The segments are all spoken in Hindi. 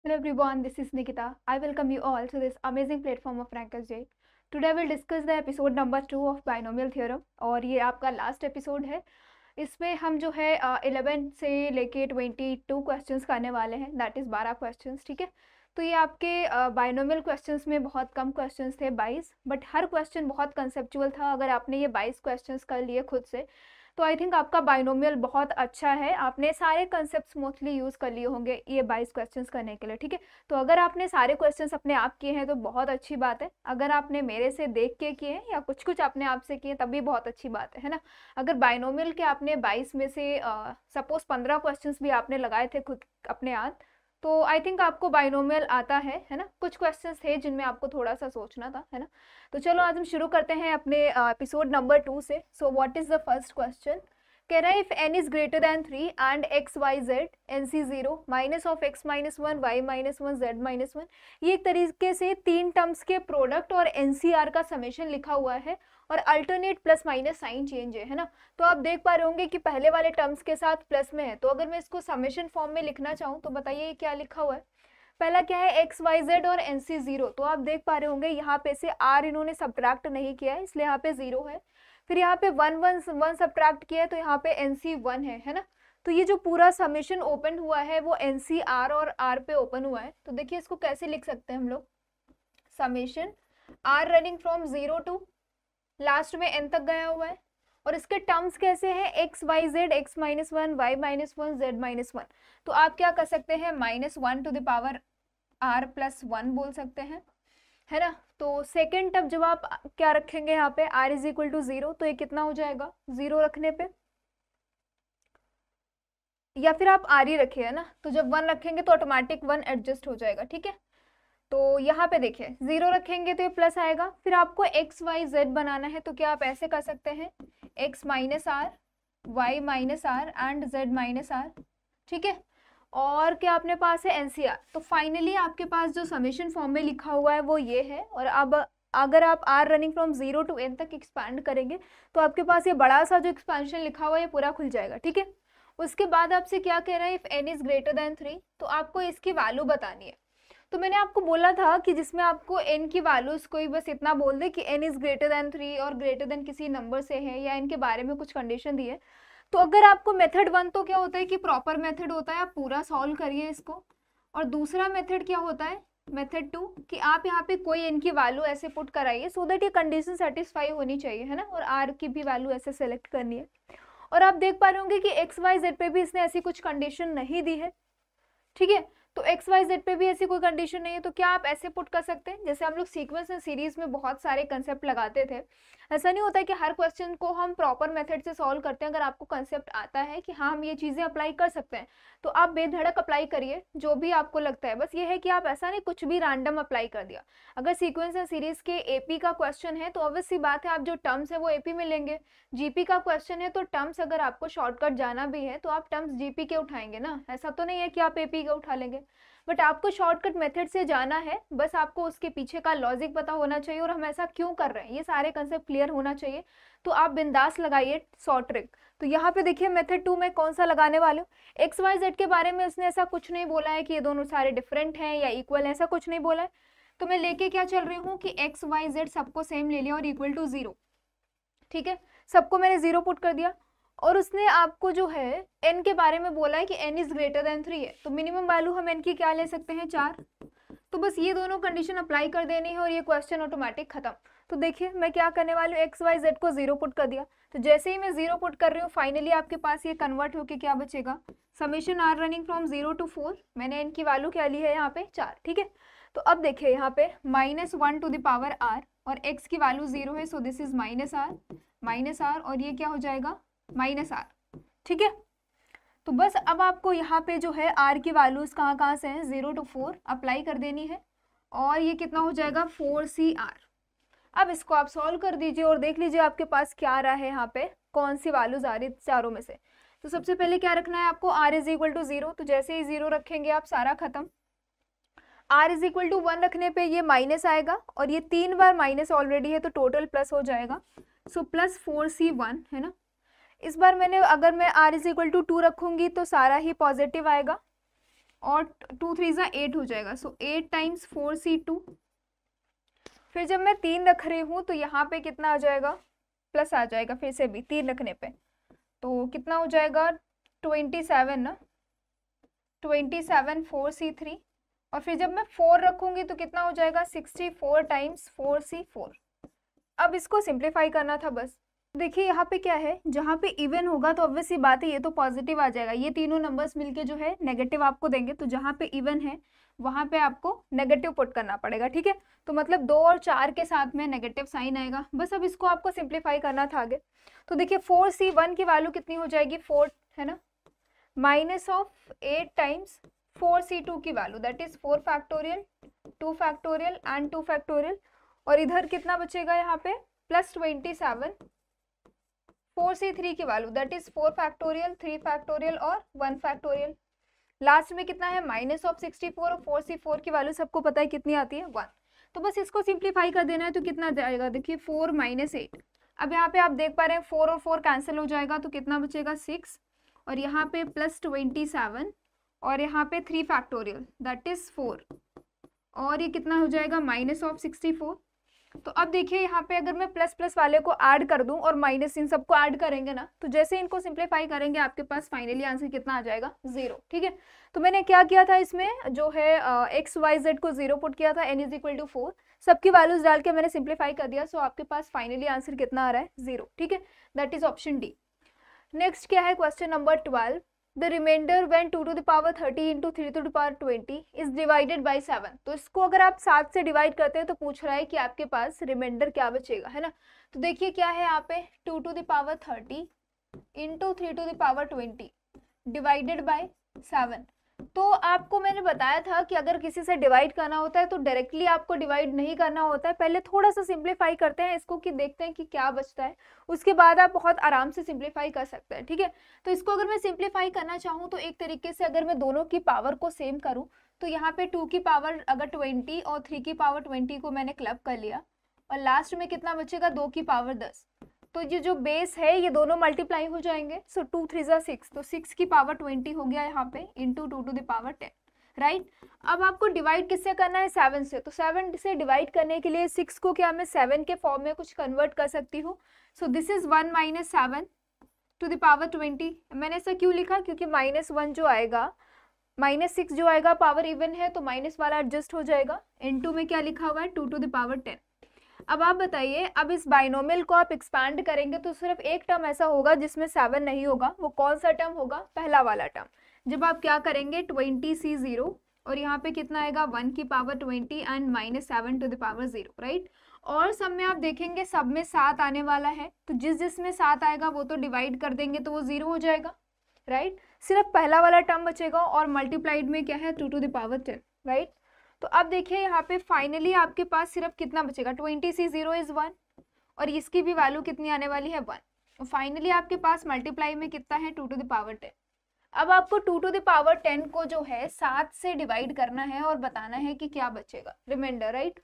Hello everyone, this is Nikita. I welcome you all to this amazing platform of Rankers Day. Today we'll discuss the episode number 2 of Binomial Theorem और ये आपका लास्ट एपिसोड है। इसमें हम जो है 11 से लेके 22 क्वेश्चंस करने वाले हैं, दैट इज़ 12 क्वेश्चंस। ठीक है, तो ये आपके बाइनोमियल क्वेश्चंस में बहुत कम क्वेश्चंस थे 22, बट हर क्वेश्चन बहुत कंसेप्चुअल था। अगर आपने ये 22 क्वेश्चंस कर लिए खुद से तो आई थिंक आपका बाइनोमियल बहुत अच्छा है। आपने सारे कंसेप्ट मोस्टली यूज़ कर लिए होंगे ये 22 क्वेश्चंस करने के लिए। ठीक है, तो अगर आपने सारे क्वेश्चंस अपने आप किए हैं तो बहुत अच्छी बात है। अगर आपने मेरे से देख के किए हैं या कुछ कुछ अपने आप से किए तब भी बहुत अच्छी बात है ना। अगर बाइनोमियल के आपने 22 में से सपोज 15 क्वेश्चंस भी आपने लगाए थे खुद अपने हाथ, तो आई थिंक आपको बाइनोमियल आता है ना। कुछ क्वेश्चंस थे जिनमें आपको थोड़ा सा सोचना था, है ना। तो चलो आज हम शुरू करते हैं अपने एपिसोड नंबर 2 से। So what is the first question. कह रहा है if n is greater than 3 and X Y Z NC 0 minus of x minus 1 y minus 1 z minus 1। ये एक तरीके से तीन टर्म्स के प्रोडक्ट और NCR का समेशन लिखा हुआ है और alternate plus minus sign change है ना। तो आप देख पा रहे होंगे कि पहले वाले टर्म्स के साथ प्लस में है, तो अगर मैं इसको समेशन फॉर्म में लिखना चाहूँ तो बताइए क्या लिखा हुआ है। पहला क्या है एक्स वाई जेड और NC 0, तो आप देख पा रहे होंगे यहाँ पे से r इन्होंने सब्ट्रैक्ट नहीं किया है इसलिए यहाँ पे 0 है। फिर यहाँ पे 1 सब्ट्रैक्ट किया है तो यहाँ पे NC 1 है ना। तो ये जो पूरा समेशन ओपन हुआ है वो NCR और R पे ओपन हुआ है। तो देखिए इसको कैसे लिख सकते हैं हम लोग, summation R running from 0 to last में n तक गया हुआ है और इसके टर्म्स कैसे हैं X Y Z x minus 1 y minus 1 z minus 1। तो आप क्या कर सकते हैं -1 to the power r plus 1 बोल सकते हैं, है ना। तो सेकेंड टर्म जब आप क्या रखेंगे यहाँ पे r इज इक्वल टू 0, तो ये कितना हो जाएगा 0 रखने पे, या फिर आप r ही रखिए, है ना। तो जब 1 रखेंगे तो ऑटोमेटिक 1 एडजस्ट हो जाएगा। ठीक है, तो यहाँ पे देखिए 0 रखेंगे तो ये प्लस आएगा। फिर आपको एक्स वाई जेड बनाना है तो क्या आप ऐसे कर सकते हैं x minus R Y minus R and z minus R. ठीक है, और क्या अपने पास है NCR। तो फाइनली आपके पास जो समेशन फॉर्म में लिखा हुआ है वो ये है। और अब अगर आप r running from 0 to n तक एक्सपैंड करेंगे तो आपके पास ये बड़ा सा जो एक्सपेंशन लिखा हुआ है ये पूरा खुल जाएगा। ठीक है, उसके बाद आपसे क्या कह रहा है if n is greater than 3, तो आपको इसकी वैल्यू बतानी है। तो मैंने आपको बोला था कि जिसमें आपको n की वैल्यूज कोई बस इतना बोल दे कि n इज ग्रेटर देन 3 और ग्रेटर देन किसी नंबर से है या इनके बारे में कुछ कंडीशन दी है। तो अगर आपको मेथड 1 तो क्या होता है कि प्रॉपर मेथड होता है, आप पूरा सॉल्व करिए इसको। और दूसरा मेथड क्या होता है मेथड 2 कि आप यहाँ पे कोई n की वैल्यू ऐसे पुट कराइए सो दैट ये कंडीशन सेटिस्फाई होनी चाहिए, है ना। और r की भी वैल्यू ऐसे सेलेक्ट करनी है। और आप देख पा रहे होंगे कि एक्स वाई जेड पे भी इसने ऐसी कुछ कंडीशन नहीं दी है। ठीक है, तो एक्स वाई जेड पे भी ऐसी कोई कंडीशन नहीं है, तो क्या आप ऐसे पुट कर सकते हैं जैसे हम लोग सीक्वेंस एंड सीरीज में बहुत सारे कंसेप्ट लगाते थे। ऐसा नहीं होता है कि हर क्वेश्चन को हम प्रॉपर मेथड से सॉल्व करते हैं। अगर आपको कंसेप्ट आता है कि हाँ हम ये चीज़ें अप्लाई कर सकते हैं तो आप बेधड़क अप्लाई करिए जो भी आपको लगता है। बस ये है कि आप ऐसा नहीं कुछ भी रैंडम अप्लाई कर दिया। अगर सीक्वेंस एंड सीरीज के एपी का क्वेश्चन है तो ऑब्वियस सी बात है आप जो टर्म्स है वो एपी में लेंगे। जीपी का क्वेश्चन है तो टर्म्स अगर आपको शॉर्टकट जाना भी है तो आप टर्म्स जीपी के उठाएंगे ना, ऐसा तो नहीं है कि आप एपी के उठा लेंगे। बट आपको शॉर्टकट मेथड से जाना है, बस आपको उसके पीछे का लॉजिक पता होना चाहिए और हम ऐसा क्यों कर रहे हैं ये सारे कंसेप्ट क्लियर होना चाहिए। तो आप बिंदास लगाइए शॉर्ट ट्रिक। तो यहाँ पे देखिए मेथड 2 में कौन सा लगाने वाले हो। एक्स वाई जेड के बारे में इसने ऐसा कुछ नहीं बोला है कि ये दोनों सारे डिफरेंट हैं या इक्वल, ऐसा कुछ नहीं बोला है। तो मैं लेके क्या चल रही हूँ कि एक्स वाई जेड सबको सेम ले लिया और इक्वल टू 0। ठीक है, सबको मैंने 0 पुट कर दिया। और उसने आपको जो है n के बारे में बोला है कि n इज ग्रेटर देन 3 है, तो मिनिमम वैल्यू हम n की क्या ले सकते हैं 4। तो बस ये दोनों कंडीशन अप्लाई कर देनी है और ये क्वेश्चन ऑटोमेटिक खत्म। तो देखिए मैं क्या करने वाली हूँ एक्स वाई जेड को 0 पुट कर दिया। तो जैसे ही मैं 0 पुट कर रही हूँ फाइनली आपके पास ये कन्वर्ट होके क्या बचेगा summation r running from 0 to 4। मैंने n की वैल्यू क्या ली है यहाँ पे 4। ठीक है, तो अब देखिए यहाँ पे -1 टू द पावर r और x की वैल्यू 0 है, so this is minus r और ये क्या हो जाएगा -r। ठीक है, तो बस अब आपको यहाँ पे जो है r की वैल्यूज कहाँ से हैं 0 टू 4 अप्लाई कर देनी है और ये कितना हो जाएगा 4CR। अब इसको आप सॉल्व कर दीजिए और देख लीजिए आपके पास क्या आ रहा है यहाँ पे कौन सी वैल्यूज आ रही है चारों में से। तो सबसे पहले क्या रखना है आपको r इज इक्वल टू 0, तो जैसे ही 0 रखेंगे आप सारा खत्म। r इज इक्वल टू 1 रखने पे ये माइनस आएगा और ये 3 बार माइनस ऑलरेडी है तो टोटल प्लस हो जाएगा, सो प्लस 4C1 है ना। इस बार मैंने अगर मैं r इज इक्वल टू 2 रखूंगी तो सारा ही पॉजिटिव आएगा और 2 3 ज़ा 8 हो जाएगा, सो 8 टाइम्स 4c2। फिर जब मैं 3 रख रही हूँ तो यहाँ पे कितना आ जाएगा, प्लस आ जाएगा फिर से भी 3 रखने पे, तो कितना हो जाएगा 27 ना, 27 4c3। और फिर जब मैं 4 रखूँगी तो कितना हो जाएगा 64 टाइम्स 4c4। अब इसको सिंप्लीफाई करना था बस। देखिए यहाँ पे क्या है, जहाँ पे इवन होगा तो ऑब्वियसली बात है ये तो पॉजिटिव आ जाएगा, ये तीनों नंबर्स मिलके जो है नेगेटिव आपको देंगे, तो जहाँ पे इवन है वहाँ पे आपको नेगेटिव पुट करना पड़ेगा, ठीक है। तो मतलब 2 और 4 के साथ में नेगेटिव साइन आएगा, बस अब इसको आपको सिंप्लीफाई करना था आगे। तो देखिए 4c1 की वैल्यू कितनी हो जाएगी 4 है ना, माइनस ऑफ 8 टाइम्स 4c2 की value that is 4 factorial 2 factorial and 2 factorial, और इधर कितना बचेगा यहाँ पे प्लस 27 4c3 की value that is 4 factorial 3 factorial और 1 फैक्टोरियल। लास्ट में कितना है माइनस ऑफ 64 और 4c4 की वैल्यू सबको पता है कितनी आती है 1। तो बस इसको सिंप्लीफाई कर देना है, तो कितना जाएगा देखिए 4 माइनस 8। अब यहाँ पे आप देख पा रहे हैं 4 और 4 कैंसिल हो जाएगा, तो कितना बचेगा 6, और यहाँ पे प्लस 27 और यहाँ पे 3 फैक्टोरियल दैट इज 4, और ये कितना हो जाएगा माइनस ऑफ 64। तो अब देखिए यहाँ पे अगर मैं प्लस प्लस वाले को ऐड कर दूं और माइनस इन सबको ऐड करेंगे ना, तो जैसे इनको सिंप्लीफाई करेंगे आपके पास फाइनली आंसर कितना आ जाएगा 0, ठीक है। तो मैंने क्या किया था इसमें जो है एक्स वाई जेड को 0 पुट किया था, n इज इक्वल टू 4, सबकी वैल्यूज डाल के मैंने सिंप्लीफाई कर दिया, सो आपके पास फाइनली आंसर कितना आ रहा है 0, ठीक है। That is option D. Next क्या है question number 12, the remainder when 2 to the power 30 into 3 to the power 20 is divided by 7। तो इसको अगर आप 7 से डिवाइड करते हैं तो पूछ रहा है कि आपके पास रिमाइंडर क्या बचेगा, है ना। तो देखिए क्या है यहाँ पे 2 to the power 30 into 3 to the power 20 divided by 7। तो आपको मैंने बताया था कि अगर किसी से डिवाइड करना होता है तो डायरेक्टली आपको डिवाइड नहीं करना होता है, पहले थोड़ा सा सिंप्लीफाई करते हैं इसको कि देखते हैं कि क्या बचता है, उसके बाद आप बहुत आराम से सिंप्लीफाई कर सकते हैं, ठीक है। तो इसको अगर मैं सिंप्लीफाई करना चाहूँ तो एक तरीके से अगर मैं दोनों की पावर को सेम करूँ तो यहाँ पे 2 की पावर अगर 20 और 3 की पावर 20 को मैंने क्लब कर लिया, और लास्ट में कितना बचेगा 2 की पावर 10, तो ये जो बेस है ये दोनों मल्टीप्लाई हो जाएंगे, सो 2 3 ज़ा 6, तो 6 की पावर 20 हो गया यहाँ पे into 2 to the power 10, right. अब आपको डिवाइड किससे करना है 7 से, तो 7 से डिवाइड करने के लिए 6 को क्या मैं 7 के फॉर्म में कुछ कन्वर्ट कर सकती हूँ, so this is 1 minus 7 to the power 20। मैंने ऐसा क्यों लिखा, क्योंकि -1 जो आएगा -6 जो आएगा पावर इवन है तो माइनस वाला एडजस्ट हो जाएगा, इनटू में क्या लिखा हुआ है 2 टू द पावर 10। अब आप बताइए, अब इस बाइनोमियल को आप एक्सपैंड करेंगे तो सिर्फ एक टर्म ऐसा होगा जिसमें 7 नहीं होगा, वो कौन सा टर्म होगा, पहला वाला टर्म। जब आप क्या करेंगे 20c0 और यहाँ पे कितना आएगा 1 की power 20 and -7 to the power 0, right. और सब में आप देखेंगे सब में 7 आने वाला है, तो जिस जिसमें 7 आएगा वो तो डिवाइड कर देंगे तो वो 0 हो जाएगा, राइट। सिर्फ पहला वाला टर्म बचेगा और मल्टीप्लाइड में क्या है 2 टू द पावर 10, राइट। तो अब देखिए यहाँ पे फाइनली आपके पास सिर्फ कितना बचेगा 20c0 इज 1 और इसकी भी वैल्यू कितनी आने वाली है 1, तो फाइनली आपके पास मल्टीप्लाई में कितना है 2 टू द पावर 10। अब आपको 2 टू द पावर 10 को जो है 7 से डिवाइड करना है और बताना है कि क्या बचेगा रिमाइंडर, राइट।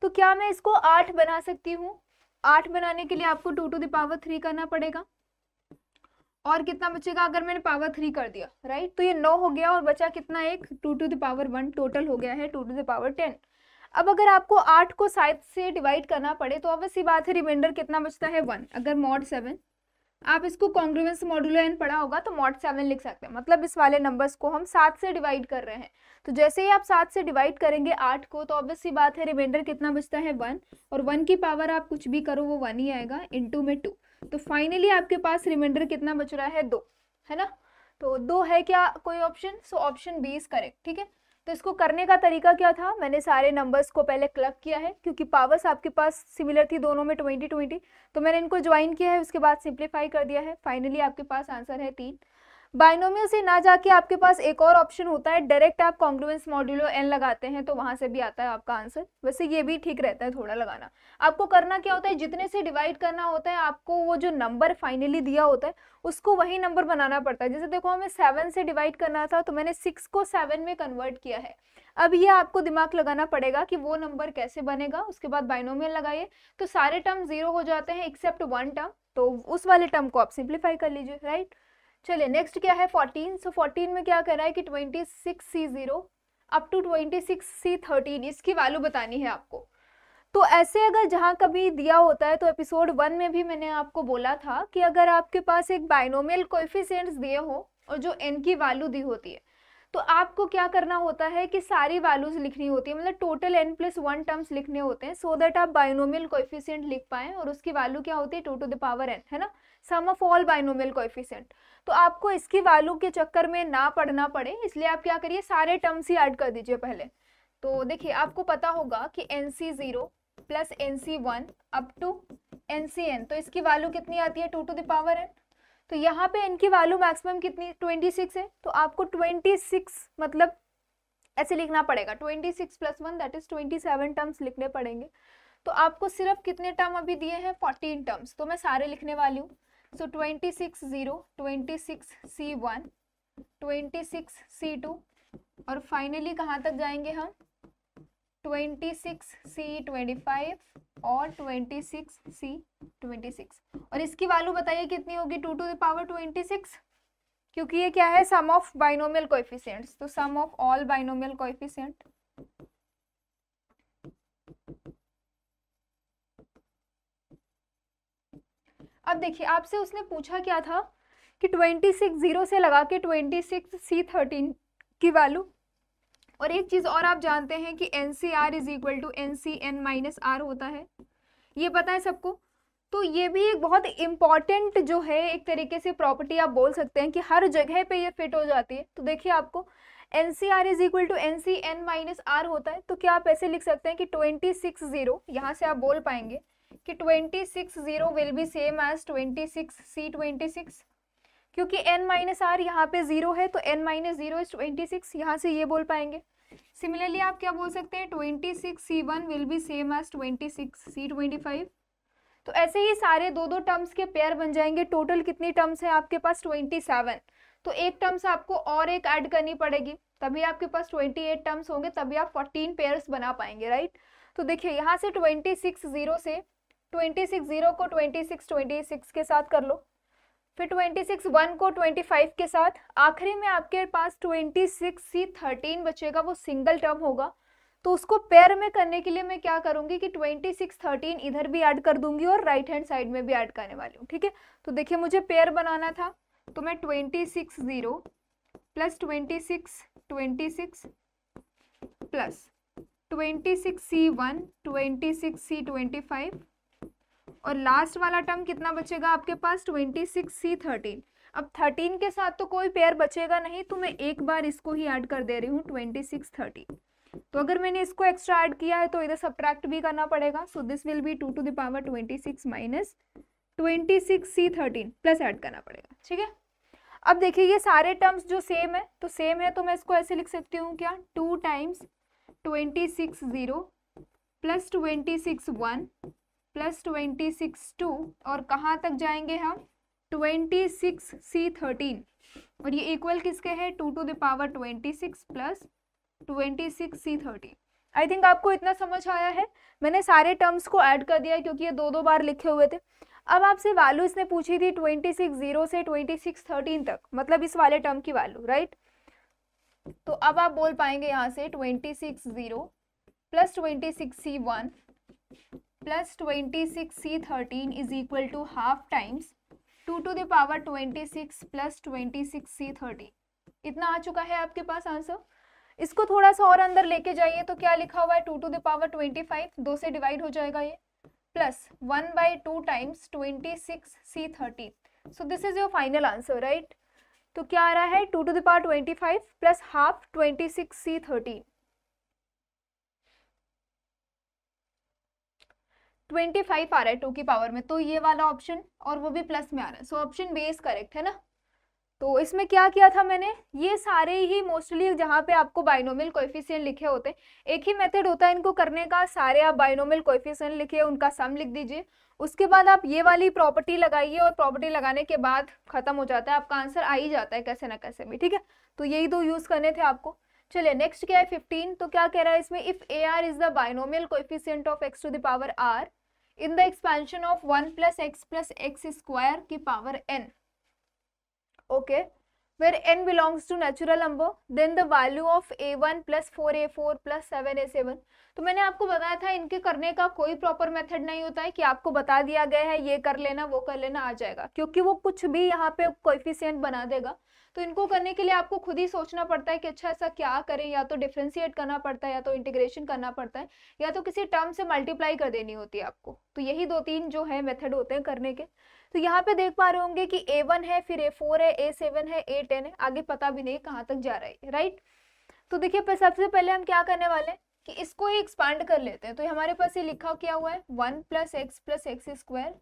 तो क्या मैं इसको 8 बना सकती हूँ, 8 बनाने के लिए आपको 2 टू द पावर 3 करना पड़ेगा, और कितना बचेगा अगर मैंने पावर 3 कर दिया, राइट। तो ये 9 हो गया और बचा कितना एक 2 टू द पावर 1, टोटल हो गया है 2 टू द पावर 10। अब अगर आपको 8 को 7 से डिवाइड करना पड़े तो ऑब्वियस सी बात है रिमाइंडर कितना बचता है 1। अगर मॉड 7 आप इसको कॉन्ग्रुएंस मॉडुलो n पढ़ा होगा तो मॉड 7 लिख सकते हैं, मतलब इस वाले नंबर्स को हम 7 से डिवाइड कर रहे हैं, तो जैसे ही आप 7 से डिवाइड करेंगे 8 को तो ऑब्वियस सी बात है रिमाइंडर कितना बचता है 1, और 1 की पावर आप कुछ भी करो वो 1 ही आएगा इनटू में 2, तो फाइनली आपके पास रिमाइंडर कितना बच रहा है 2, है ना। तो 2 है क्या कोई option, so option B is correct, ठीक है। तो इसको करने का तरीका क्या था, मैंने सारे नंबर्स को पहले क्लब किया है क्योंकि पावर्स आपके पास सिमिलर थी दोनों में 20-20, तो मैंने इनको ज्वाइन किया है, उसके बाद सिंप्लीफाई कर दिया है, फाइनली आपके पास आंसर है 3। बाइनोमियल से ना जाके आपके पास एक और ऑप्शन होता है, डायरेक्ट आप कॉन्ग्रुएंस मॉड्यूलो n लगाते हैं तो वहां से भी आता है आपका आंसर, वैसे ये भी ठीक रहता है थोड़ा लगाना। आपको करना क्या होता है, जितने से डिवाइड करना होता है आपको वो जो नंबर फाइनली दिया होता है उसको वही नंबर बनाना पड़ता है। जैसे देखो हमें 7 से डिवाइड करना था तो मैंने 6 को 7 में कन्वर्ट किया है, अब ये आपको दिमाग लगाना पड़ेगा कि वो नंबर कैसे बनेगा, उसके बाद बाइनोमियल लगाइए तो सारे टर्म 0 हो जाते हैं एक्सेप्ट 1 टर्म, तो उस वाले टर्म को आप सिंप्लीफाई कर लीजिए, राइट। चलिए नेक्स्ट क्या है 14। सो 14 में क्या कर रहा है कि 26C0 अप टू 26C13 इसकी वैल्यू बतानी है आपको। तो ऐसे अगर जहाँ कभी दिया होता है, तो एपिसोड 1 में भी मैंने आपको बोला था कि अगर आपके पास एक बाइनोमियल कोएफिशिएंट्स दिए हो और जो n की वैल्यू दी होती है, तो आपको क्या करना होता है कि सारी वैल्यूज लिखनी होती है, मतलब टोटल n+1 टर्म्स लिखने होते हैं, सो दैट आप बाइनोमियल कोएफिशिएंट लिख पाएं। और उसकी वैल्यू क्या होती है 2 to the power n, है ना, सम ऑफ ऑल बाइनोमियल कोएफिशिएंट। तो आपको इसकी वैल्यू के चक्कर में ना पढ़ना पड़े, इसलिए आप क्या करिए सारे टर्म्स ही ऐड कर दीजिए पहले। तो देखिए आपको पता होगा कि NC0 plus NC1 up to NCN, तो इसकी वैल्यू कितनी आती है 2 to the power n। तो यहाँ पे n की वैल्यू मैक्सिमम कितनी 26 है, तो आपको 26 मतलब ऐसे लिखना पड़ेगा 26 + 1 दैट इज 27 टर्म्स लिखने पड़ेंगे। तो आपको सिर्फ कितने टर्म अभी दिए हैं 14 टर्म्स, तो मैं सारे लिखने वाली हूँ। सो 26C0, 26C1, 26C2 और फाइनली कहाँ तक जाएंगे हम 26C25 और 26C26। और इसकी वैल्यू बताइए कितनी होगी 2 to the power 26, क्योंकि ये क्या है सम ऑफ बाइनोमियल कोएफिशिएंट्स, तो सम ऑफ ऑल बाइनोमियल कोएफिशिएंट। अब देखिए आपसे उसने पूछा क्या था कि 26 0 से लगा के 26C13 की वैल्यू। और एक चीज और आप जानते हैं कि NCR is equal to NCN-R होता है, ये पता है सबको। तो ये भी एक बहुत इम्पॉर्टेंट जो है एक तरीके से प्रॉपर्टी आप बोल सकते हैं कि हर जगह पे ये फिट हो जाती है। तो देखिए आपको NCR is equal to NCN-R होता है, तो क्या आप ऐसे लिख सकते हैं कि 26 0, यहाँ से आप बोल पाएंगे कि 26 0 will be same as 26C26, क्योंकि n-r यहाँ पे 0 है, तो n-0 इज 26, यहाँ से ये बोल पाएंगे। सिमिलरली आप क्या बोल सकते हैं 26C1 will be same as 26C25। तो ऐसे ही सारे दो टर्म्स के पेयर बन जाएंगे। टोटल कितनी टर्म्स है आपके पास 27, तो एक टर्म्स आपको और एक ऐड करनी पड़ेगी, तभी आपके पास 28 टर्म्स होंगे, तभी आप 14 पेयर्स बना पाएंगे, राइट। तो देखिए यहाँ से 26 0 से 26 0 को 26 के साथ कर लो, फिर 26 1 को 25 के साथ, आखिरी में आपके पास 26C13 बचेगा, वो सिंगल टर्म होगा। तो उसको पेयर में करने के लिए मैं क्या करूंगी कि 26 13 इधर भी ऐड कर दूंगी और राइट हैंड साइड में भी ऐड करने वाली हूँ, ठीक है। तो देखिए मुझे पेयर बनाना था, तो मैं 26 0 प्लस 26 26 प्लस 26C1 26C25 और लास्ट वाला टर्म कितना बचेगा आपके पास 26C13। अब 13 के साथ तो कोई पेयर बचेगा नहीं, तो मैं एक बार इसको ही ऐड कर दे रही हूँ 26 13। तो अगर मैंने इसको एक्स्ट्रा ऐड किया है तो इधर सब्ट्रैक्ट भी करना पड़ेगा, so this will B 2 to the power 26 minus 26C13 plus add करना पड़ेगा, ठीक है। अब देखिए ये सारे टर्म्स जो सेम है, तो सेम है, तो मैं इसको ऐसे लिख सकती हूँ क्या 2 टाइम्स 26 0 प्लस 26 1 प्लस 26 2 और कहाँ तक जाएंगे हम 26C13, और ये इक्वल किसके है 2 to the power 26 plus 26C13। I think आपको इतना समझ आया है। मैंने सारे टर्म्स को ऐड कर दिया है क्योंकि ये दो बार लिखे हुए थे। अब आपसे वैल्यू इसने पूछी थी 26 0 से 26 13 तक, मतलब इस वाले टर्म की वैल्यू, राइट। तो अब आप बोल पाएंगे यहाँ से 26 0 plus 26C1 plus 26C13 is equal to half times 2 to the power 26 plus 26C13। इतना आ चुका है आपके पास आंसर। इसको थोड़ा सा और अंदर लेके जाइए, तो क्या लिखा हुआ है 2 to the power 25, 2 से डिवाइड हो जाएगा ये, plus 1/2 times 26C13। So this is your final answer, right. तो क्या आ रहा है 2 to the power 25 plus half 26C13, 25 आ रहा है 2 की पावर में, तो ये वाला ऑप्शन, और वो भी प्लस में आ रहा है, so option B is correct, है ना। तो इसमें क्या किया था मैंने, ये सारे ही मोस्टली जहाँ पे आपको बाइनोमियल कोएफिशिएंट लिखे होते हैं, एक ही मेथड होता है इनको करने का, सारे आप बाइनोमियल कोएफिशिएंट लिखिए, उनका सम लिख दीजिए, उसके बाद आप ये वाली प्रॉपर्टी लगाइए, और प्रॉपर्टी लगाने के बाद खत्म हो जाता है, आपका आंसर आ ही जाता है कैसे ना कैसे भी, ठीक है। तो यही दो यूज करने थे आपको। चलिए नेक्स्ट क्या है 15। तो क्या कह रहा है इसमें, if AR is the binomial coefficient of x to the power r in the expansion of 1 + x + x² की power n, okay, where n belongs to natural number, then the value of a1 plus 4a4 plus 7a7। तो मैंने आपको बताया था इनके करने का कोई प्रॉपर मेथड नहीं होता है कि आपको बता दिया गया है ये कर लेना वो कर लेना आ जाएगा, क्योंकि वो कुछ भी यहाँ पे कोएफिशिएंट बना देगा। तो इनको करने के लिए आपको खुद ही सोचना पड़ता है कि अच्छा ऐसा क्या करें, या तो डिफरेंशिएट करना पड़ता है, या तो इंटीग्रेशन करना पड़ता है, या तो किसी टर्म से मल्टीप्लाई कर देनी होती है आपको। तो यही 2-3 जो है मेथड होते हैं करने के। तो यहाँ पे देख पा रहे होंगे कि a1 है, फिर a4 है, a7 है, a10 है, आगे पता भी नहीं कहाँ तक जा रहा है, राइट। तो देखिए सबसे पहले हम क्या करने वाले हैं कि इसको ही एक्सपांड कर लेते हैं। तो हमारे पास ये लिखा क्या हुआ है 1 प्लस एक्स स्क्वायर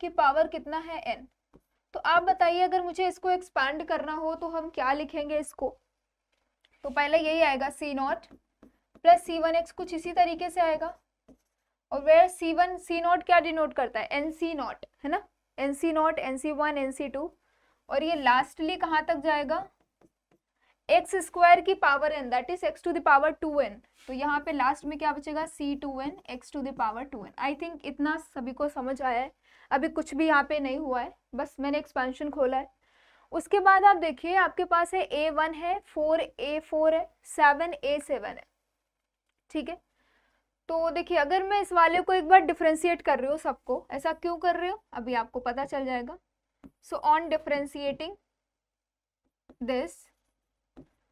की पावर कितना है n। तो आप बताइए अगर मुझे इसको एक्सपांड करना हो तो हम क्या लिखेंगे इसको। तो पहले यही आएगा सी नॉट प्लस c1x, कुछ इसी तरीके से आएगा। और वेयर सी नॉट क्या डिनोट करता है एन सी नॉट, है ना, N C not, N C one, N C two. और ये लास्टली कहाँ तक जाएगा एक्स स्क्वायर की power n, that is X to the power 2n। तो यहाँ पे लास्ट में क्या बचेगा c2n X to the power 2n। I think इतना सभी को समझ आया है, अभी कुछ भी यहाँ पे नहीं हुआ है, बस मैंने एक्सपेंशन खोला है। उसके बाद आप देखिए आपके पास है a1 है, 4a4 है, 7a7 है, ठीक है। तो देखिए अगर मैं इस वाले को एक बार डिफरेंशिएट कर रही हूँ सबको, ऐसा क्यों कर रही हूँ अभी आपको पता चल जाएगा। सो ऑन डिफरेंशिएटिंग दिस,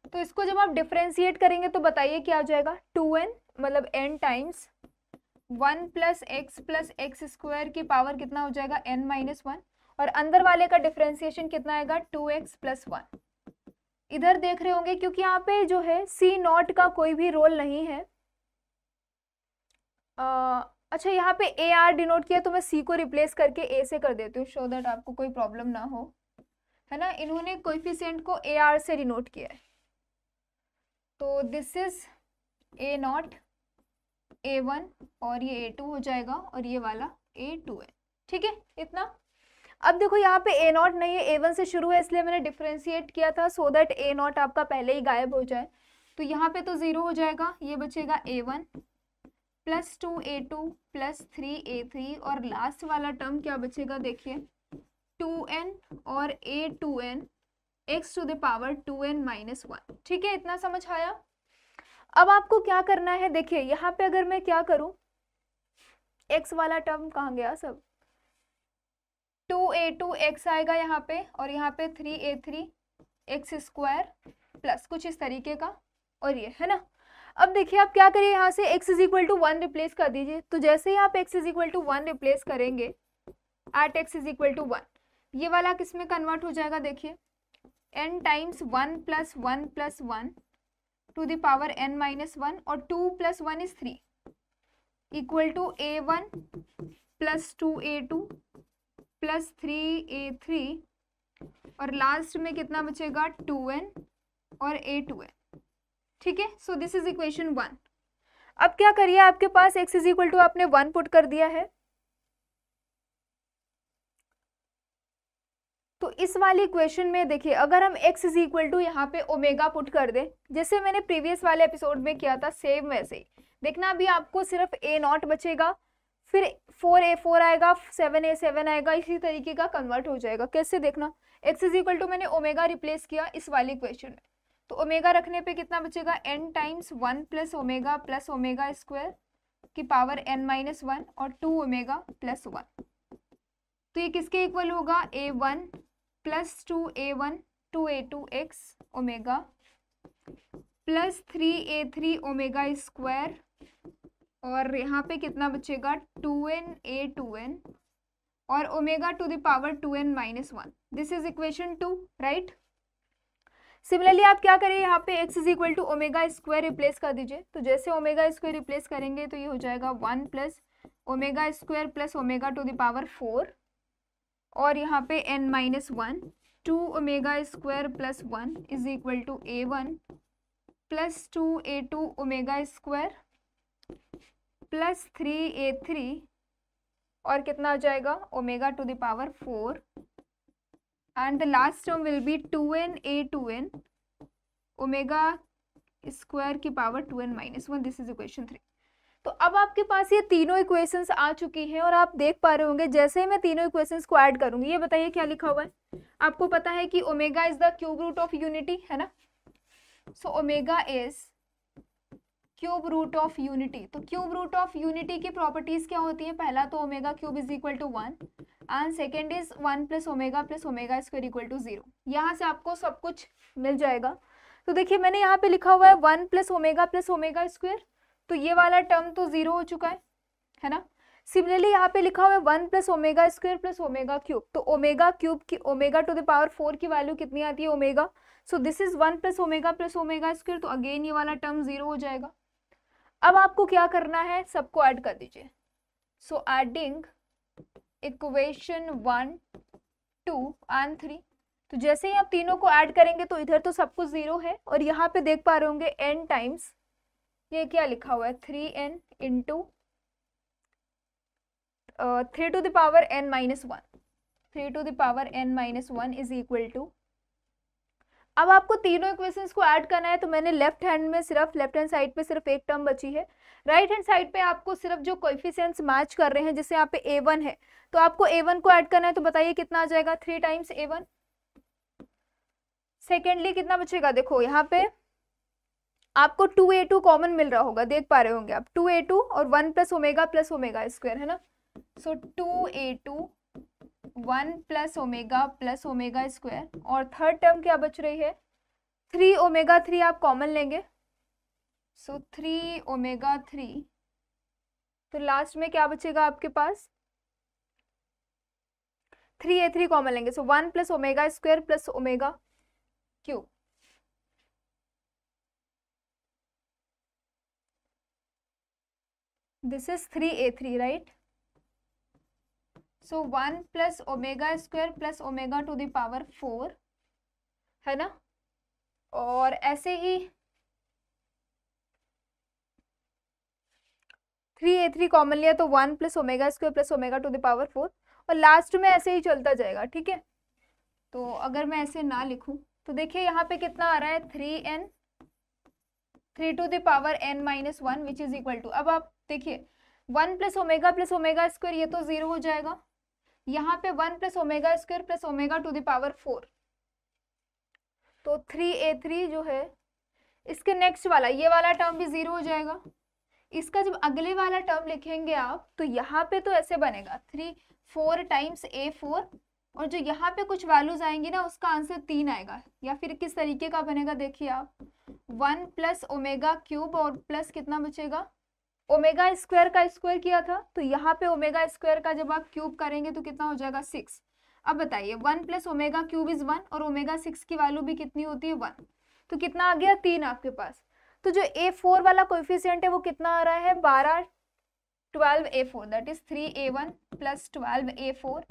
तो इसको जब आप डिफरेंशिएट करेंगे तो बताइए क्या हो जाएगा 2n, मतलब n times 1 plus x square की पावर कितना हो जाएगा n माइनस 1, और अंदर वाले का डिफरेंशिएशन कितना आएगा 2x प्लस 1। इधर देख रहे होंगे क्योंकि यहाँ पे जो है सी नॉट का कोई भी रोल नहीं है। अच्छा यहाँ पे ए आर डिनोट किया तो मैं सी को रिप्लेस करके ए से कर देती हूँ, सो दैट आपको कोई प्रॉब्लम ना हो, है ना। इन्होंने कोएफिशिएंट को ए आर से डिनोट किया है। तो this is a not, a1 और ये a2 हो जाएगा, और ये वाला a2 है, ठीक है इतना। अब देखो यहाँ पे a नॉट नहीं है, a1 से शुरू है, इसलिए मैंने डिफरेंशिएट किया था सो दैट a नॉट आपका पहले ही गायब हो जाए। तो यहाँ पे तो 0 हो जाएगा, ये बचेगा a1 plus 2a2 plus 3a3, और लास्ट वाला टर्म क्या बचेगा देखिए 2n और a2n X to the power 2n minus 1, ठीक है इतना समझ आया। अब आपको क्या करना है, देखिए यहाँ पे अगर मैं क्या करूं, x वाला टर्म कहाँ गया सब, 2a2x आएगा यहाँ पे, और यहाँ पे 3a3 एक्स स्क्वायर प्लस कुछ इस तरीके का, और ये है ना। अब देखिए आप क्या करिए, यहाँ से x is equal to 1 replace कर दीजिए। तो जैसे ही आप x is equal to 1 replace करेंगे at x is equal to 1, ये वाला किस में कन्वर्ट हो जाएगा देखिए n times 1 plus 1 plus 1 to the power n minus 1, और 2 plus 1 is 3 equal to a1 plus 2a2 plus 3a3, और लास्ट में कितना बचेगा 2n और a2n, ठीक है। So this is equation 1। अब क्या करिए, आपके पास x इज इक्वल टू आपने 1 पुट कर दिया है, तो इस वाली इक्वेशन में देखिए अगर हम x इज इक्वल टू यहाँ पे ओमेगा पुट कर दें, जैसे मैंने प्रीवियस वाले एपिसोड में किया था सेम वैसे ही देखना, अभी आपको सिर्फ a नॉट बचेगा, फिर 4a4 आएगा, 7a7 आएगा, इसी तरीके का कन्वर्ट हो जाएगा। कैसे देखना, x इज इक्वल टू मैंने ओमेगा रिप्लेस किया इस वाली इक्वेशन में, तो ओमेगा रखने पे कितना बचेगा n times 1 plus omega square की पावर n माइनस 1 और 2 ओमेगा प्लस 1। तो ये किसके इक्वल होगा a1 plus 2a1 2a2x omega plus 3a3 omega square, और यहाँ पे कितना बचेगा 2n a2n और omega to the power 2n minus 1। This is equation 2, right. Similarly आप क्या करिए, यहाँ पे x is equal to omega square replace कर दीजिए। तो जैसे ओमेगा स्क्वायर रिप्लेस करेंगे तो ये हो जाएगा 1 plus omega square plus omega to the power 4, और यहाँ पे n minus 1 2 omega square plus 1 is equal to a1 plus 2a2 omega square plus 3a3, और कितना आ जाएगा omega to the power 4, and the last term will be 2n a2n omega square की power 2n minus 1। This is equation 3। तो अब आपके पास ये तीनों इक्वेशंस आ चुकी हैं और आप देख पा रहे होंगे जैसे ही मैं तीनों इक्वेशंस को ऐड करूंगी, ये बताइए क्या लिखा हुआ है। आपको पता है कि omega is the cube root of unity, है ना। So omega is cube root of unity. तो क्यूब रूट ऑफ यूनिटी की प्रॉपर्टीज क्या होती है, पहला तो omega cube is equal to 1 and second is 1 plus omega square equal to 0। यहाँ से आपको सब कुछ मिल जाएगा। तो देखिए मैंने यहाँ पे लिखा हुआ है 1 प्लस ओमेगा स्क्वायर, तो ये वाला टर्म तो 0 हो चुका है ना। सिमिलरली यहाँ पे लिखा हुआ है 1 plus omega square plus omega cube, तो ओमेगा क्यूब की ओमेगा टू द पावर 4 की वैल्यू कितनी आती है, omega. So this is 1 plus omega square, तो अगेन ये वाला टर्म 0 हो जाएगा। अब आपको क्या करना है, सबको ऐड कर दीजिए। So adding equation 1, 2 and 3। तो जैसे ही आप तीनों को ऐड करेंगे तो इधर तो सब कुछ 0 है और यहाँ पे देख पा रहे होंगे n टाइम्स ये क्या लिखा हुआ है 3n into 3 to the power n minus 1, 3 to the power n minus 1 is equal to. अब आपको तीनों इक्वेशंस को ऐड करना है, तो मैंने लेफ्ट हैंड साइड पे सिर्फ एक टर्म बची है। राइट हैंड साइड पे आपको सिर्फ जो कोएफिशिएंट्स मैच कर रहे हैं, जैसे यहाँ पे a1 है तो आपको a1 को ऐड करना है, तो बताइए कितना आ जाएगा 3 टाइम्स a1। सेकेंडली कितना बचेगा, देखो यहाँ पे आपको 2a2 कॉमन मिल रहा होगा, देख पा रहे होंगे आप 2a2 और 1 प्लस ओमेगा स्क्वायर, है ना। सो 2a2 1 प्लस ओमेगा स्क्वायर, और थर्ड टर्म क्या बच रही है 3 ओमेगा 3 आप कॉमन लेंगे। सो 3 ओमेगा 3, तो लास्ट में क्या बचेगा आपके पास 3a3 कॉमन लेंगे। So 1 plus omega square plus omega cube. This is 3a3 right. So 1 plus omega square plus omega to the power 4, है ना। और ऐसे ही 3a3 कॉमन लिया तो 1 plus omega square plus omega to the power 4, और लास्ट में ऐसे ही चलता जाएगा, ठीक है। तो अगर मैं ऐसे ना लिखूं तो देखिए यहाँ पे कितना आ रहा है 3n 3 to the power n minus 1 which is equal to. अब आप देखिए 1 प्लस ओमेगा स्क्वायर ये तो 0 हो जाएगा, यहाँ पे 1 plus omega square plus omega to the power 4, तो 3a3 जो है इसके नेक्स्ट वाला ये वाला टर्म भी 0 हो जाएगा। इसका जब अगले वाला टर्म लिखेंगे आप तो यहाँ पे तो ऐसे बनेगा 4 टाइम्स a4, और जो यहाँ पे कुछ वैल्यूज आएंगी ना उसका आंसर 3 आएगा। या फिर किस तरीके का बनेगा देखिए आप 1 प्लस ओमेगा क्यूब और प्लस कितना बचेगा ओमेगा स्क्वायर का स्क्वायर किया था, तो यहाँ पे ओमेगा स्क्वायर का जब आप क्यूब करेंगे तो कितना हो जाएगा 6। अब बताइए 1 प्लस ओमेगा क्यूब इज 1 और ओमेगा 6 की वैल्यू भी कितनी होती है 1, तो कितना आ गया 3 आपके पास। तो जो a4 वाला कोएफिशिएंट है वो कितना आ रहा है 12 12a4, that is 3a1 plus 12a4,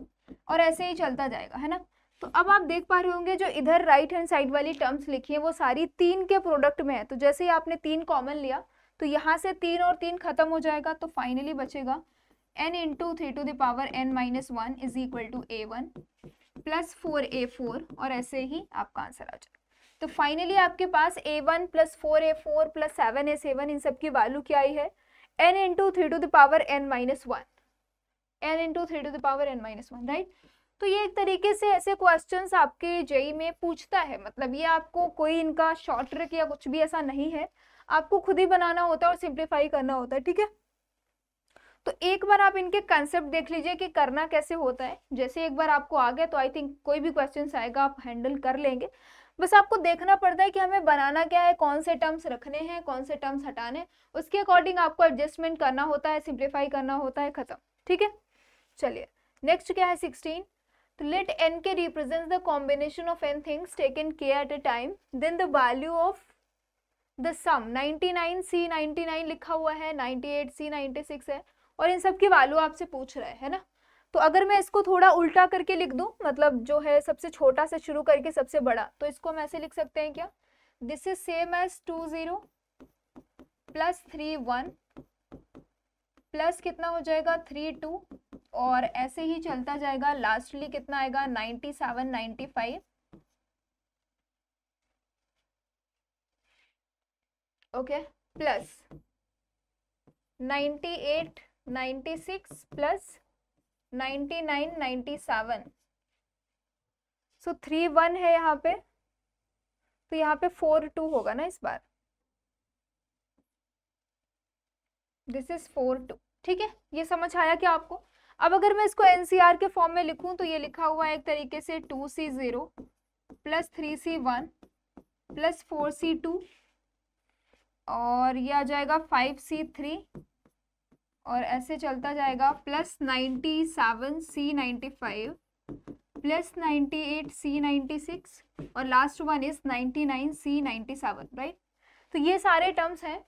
और ऐसे ही चलता जाएगा, है ना। तो अब आप देख पा रहे होंगे जो इधर राइट हैंड साइड वाली टर्म्स लिखी है वो सारी 3 के प्रोडक्ट में है। तो जैसे ही आपने 3 कॉमन लिया तो यहाँ से 3 और 3 खत्म हो जाएगा, तो फाइनली बचेगा n into 3 to the power n minus 1 is equal to a1 plus 4a4, और ऐसे ही आपका आंसर आ जाएगा। तो फाइनली आपके पास a1 plus 4a4 plus 7a7 इन सब की वैल्यू क्या आई है n into 3 to the power n minus 1, n into 3 to the power n minus 1, right. तो ये एक तरीके से ऐसे क्वेश्चंस आपके जेई में पूछता है, मतलब ये आपको कोई इनका शॉर्ट ट्रिक या कुछ भी ऐसा नहीं है, आपको खुद ही बनाना होता है और सिंप्लीफाई करना होता है, ठीक है। तो एक बार आप इनके कंसेप्ट देख लीजिए कि करना कैसे होता है। जैसे एक बार आपको आ गया तो आई थिंक कोई भी क्वेश्चन आएगा आप हैंडल कर लेंगे। बस आपको देखना पड़ता है कि हमें बनाना क्या है, कौन से टर्म्स रखने हैं, कौन से टर्म्स हटाने, उसके अकॉर्डिंग आपको एडजस्टमेंट करना होता है, सिंप्लीफाई करना होता है, खत्म, ठीक है। चलिए नेक्स्ट क्या है 16। तो लेट n के represents the combination of n things taken k at a time, then the value of the sum 99c 99 लिखा हुआ है, 98c 96 है, और इन सब की वैल्यू आपसे पूछ रहा है ना। तो अगर मैं इसको थोड़ा उल्टा करके लिख दूं, मतलब जो है सबसे छोटा से शुरू करके सबसे बड़ा, तो इसको हम ऐसे लिख सकते हैं क्या, this is same as 20 plus 31 plus कितना हो जाएगा 32, और ऐसे ही चलता जाएगा, लास्टली कितना आएगा 97 95, ओके, प्लस 98 96 प्लस 99 97। सो 3 1 है यहाँ पे, तो यहाँ पे 4 2 होगा ना इस बार। This is 4 2। ठीक है, ये समझ आया क्या आपको? अब अगर मैं इसको एनसीआर के फॉर्म में लिखूं तो ये लिखा हुआ है एक तरीके से 2C0 plus 3C1 plus 4C2 और ये आ जाएगा 5C3 और ऐसे चलता जाएगा प्लस 97C95 प्लस 98C96 और last one is 99C97, right? तो ये सारे टर्म्स हैं।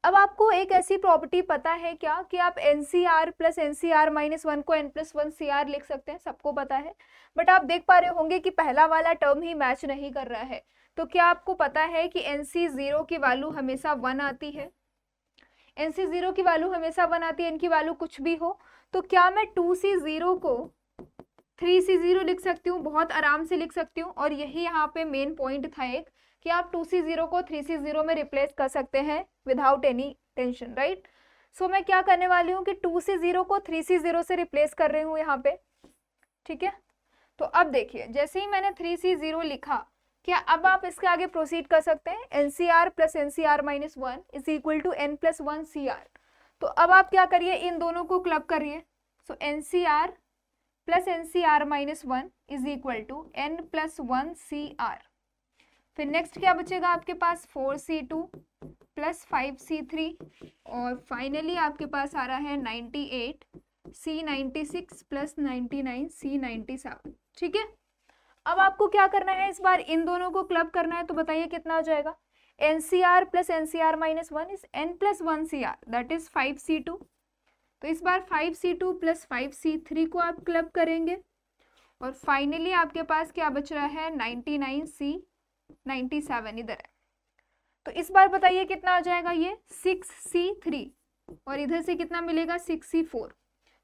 अब आपको एक ऐसी प्रॉपर्टी पता है क्या कि आप NCR प्लस NCR माइनस 1 को n+1 CR लिख सकते हैं, सबको पता है। बट आप देख पा रहे होंगे कि पहला वाला टर्म ही मैच नहीं कर रहा है। तो क्या आपको पता है कि NC0 की वैल्यू हमेशा 1 आती है? NC0 की वैल्यू हमेशा 1 आती है, इनकी वैल्यू कुछ भी हो। तो क्या मैं 2C0 को 3C0 लिख सकती हूँ? बहुत आराम से लिख सकती हूँ। और यही यहाँ पे मेन पॉइंट था एक, कि आप 2C0 को 3C0 में रिप्लेस कर सकते हैं विदाउट एनी टेंशन, राइट? सो मैं क्या करने वाली हूँ कि 2C0 को 3C0 से रिप्लेस कर रही हूँ यहाँ पे। ठीक है, तो अब देखिए जैसे ही मैंने 3C0 लिखा, क्या अब आप इसके आगे प्रोसीड कर सकते हैं? NCR plus NCR minus 1 is equal to n+1 CR। तो अब आप क्या करिए, इन दोनों को क्लब करिए। So NCR plus NCR minus 1 is equal to n+1 CR। फिर नेक्स्ट क्या बचेगा आपके पास? 4C2 प्लस 5C3 और फाइनली आपके पास आ रहा है 98C96 प्लस 99C97। ठीक है, अब आपको क्या करना है, इस बार इन दोनों को क्लब करना है। तो बताइए कितना हो जाएगा? NCR plus NCR minus 1 is n+1 CR, that is 5C2। तो इस बार 5C2 प्लस 5C3 को आप क्लब करेंगे और फाइनली आपके पास क्या बच रहा है? 99C97 इधर है। तो इस बार बताइए कितना आ जाएगा? ये 6C3 और इधर से कितना मिलेगा? 6C4।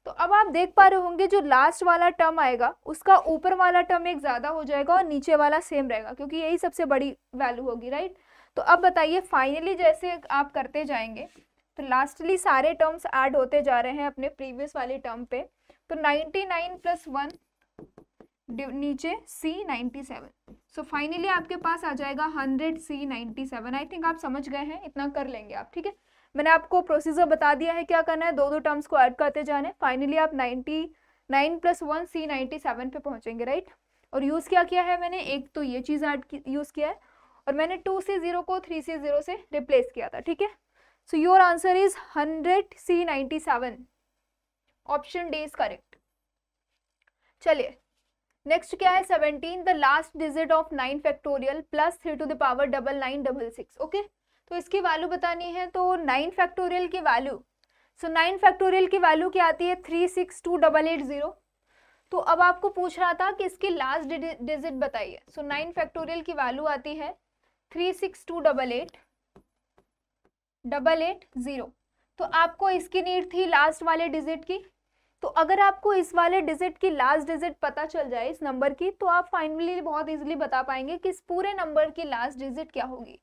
तो अब आप देख पा रहे होंगे जो लास्ट वाला टर्म आएगा उसका ऊपर वाला टर्म एक ज्यादा हो जाएगा और नीचे वाला सेम रहेगा, क्योंकि यही सबसे बड़ी वैल्यू होगी, राइट? तो अब बताइए फाइनली जैसे आप करते जाएंगे तो लास्टली सारे टर्म्स ऐड होते जा रहे हैं अपने प्रीवियस वाले टर्म पे। तो 99 प्लस 1 नीचे C97। सो फाइनली आपके पास आ जाएगा 100C97। आई थिंक आप समझ गए हैं, इतना कर लेंगे आप। ठीक है, मैंने आपको प्रोसीजर बता दिया है क्या करना है, दो टर्म्स को ऐड करते जाने। फाइनली आप 99 प्लस 1 C97 पे पहुंचेंगे, राइट? और यूज़ क्या किया है मैंने? एक तो ये चीज़ यूज़ किया है और मैंने 2C0 को 3C0 से रिप्लेस किया था। ठीक है, so your answer is 100C97। Option D is correct. चलिए नेक्स्ट क्या है? 17 the last digit of 9 factorial plus 3 to the power 9966। Okay, तो इसकी वैल्यू बतानी है। तो 9 फैक्टोरियल की वैल्यू, सो 9 फैक्टोरियल की वैल्यू क्या आती है? 362880। तो अब आपको पूछ रहा था कि इसकी लास्ट डिजिट बताइए। सो 9 फैक्टोरियल की वैल्यू आती है 362880। तो आपको इसकी नीड थी लास्ट वाले डिजिट की। तो अगर आपको इस वाले डिजिट की लास्ट डिजिट पता चल जाए इस नंबर की, तो आप फाइनली बहुत इजीली बता पाएंगे कि इस पूरे नंबर की लास्ट डिजिट क्या होगी।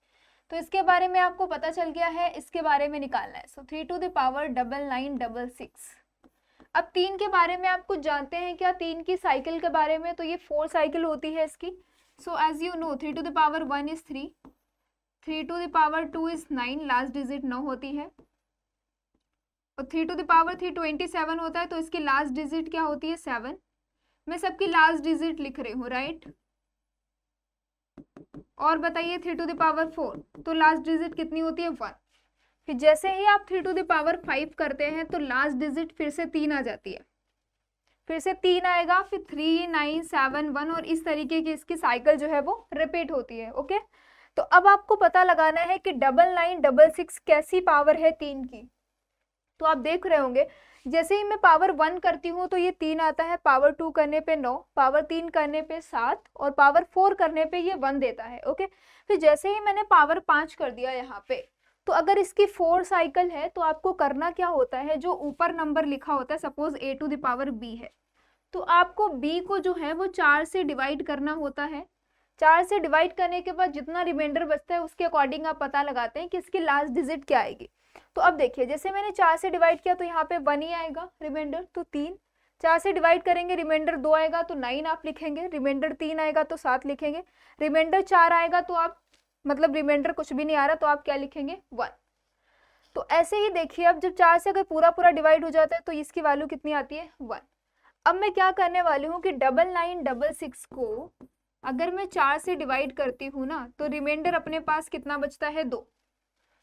तो इसके बारे में आपको पता चल गया है, इसके बारे में निकालना है। सो 3 टू द पावर 9966। अब 3 के बारे में आप कुछ जानते हैं क्या? 3 की साइकिल के बारे में, तो ये 4 साइकिल होती है इसकी। So as you know 3 to the power 1 is 3, 3 to the power 2 is 9, last digit 9 होती है। और 3 टू द पावर 3 27 होता है, तो इसकी लास्ट डिजिट क्या होती है? 7। मैं सबकी लास्ट डिजिट लिख रही हूँ, राइट? और बताइए 3 टू द पावर 4, तो लास्ट डिजिट कितनी होती है? 1। फिर जैसे ही आप 3 टू द पावर 5 करते हैं तो लास्ट डिजिट फिर से 3 आ जाती है, फिर से 3 आएगा, फिर 3 9 7 1 और इस तरीके की इसकी साइकिल जो है वो रिपीट होती है। ओके, तो अब आपको पता लगाना है कि 9966 कैसी पावर है 3 की। तो आप देख रहे होंगे जैसे ही मैं पावर 1 करती हूँ तो ये 3 आता है, पावर 2 करने पे 9, पावर 3 करने पे 7 और पावर 4 करने पे ये 1 देता है। ओके, फिर जैसे ही मैंने पावर 5 कर दिया यहाँ पे, तो अगर इसकी 4 साइकिल है तो आपको करना क्या होता है? जो ऊपर नंबर लिखा होता है, suppose a to the power b है, तो आपको b को जो है वो 4 से डिवाइड करना होता है। 4 से डिवाइड करने के बाद जितना रिमाइंडर बचता है उसके अकॉर्डिंग आप पता लगाते हैं कि इसकी लास्ट डिजिट क्या आएगी। तो अब देखिए, जैसे मैंने 4 से डिवाइड किया तो यहाँ पे 1 ही आएगा रिमाइंडर, तो 3। 4 से डिवाइड करेंगे, रिमाइंडर 2 आएगा तो 9 आप लिखेंगे, रिमाइंडर 3 आएगा तो 7 लिखेंगे, रिमाइंडर 4 आएगा तो आप मतलब रिमाइंडर कुछ भी नहीं आ रहा तो आप क्या लिखेंगे 1। तो ऐसे ही देखिए, अब जब 4 से अगर पूरा पूरा डिवाइड हो जाता है तो इसकी वैल्यू कितनी आती है 1। अब मैं क्या करने वाली हूँ कि 9966 को अगर मैं 4 से डिवाइड करती हूँ ना तो रिमाइंडर अपने पास कितना बचता है 2।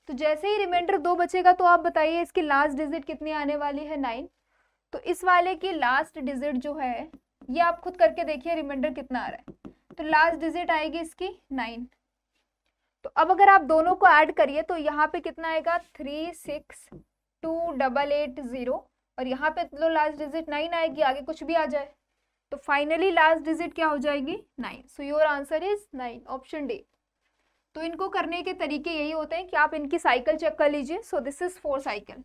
तो जैसे ही रिमाइंडर 2 बचेगा तो आप बताइए इसकी लास्ट डिजिट कितनी आने वाली है 9। तो इस वाले की लास्ट डिजिट जो है ये आप खुद करके देखिए रिमाइंडर कितना आ रहा है, तो लास्ट डिजिट आएगी इसकी 9। तो अब अगर आप दोनों को ऐड करिए तो यहाँ पे कितना आएगा 362880 और यहाँ पे लो लास्ट डिजिट 9 आएगी, आगे कुछ भी आ जाए तो फाइनली लास्ट डिजिट क्या हो जाएगी 9। सो your answer is 9, option D. तो इनको करने के तरीके यही होते हैं कि आप इनकी साइकिल चेक कर लीजिए। सो दिस इज 4 साइकिल,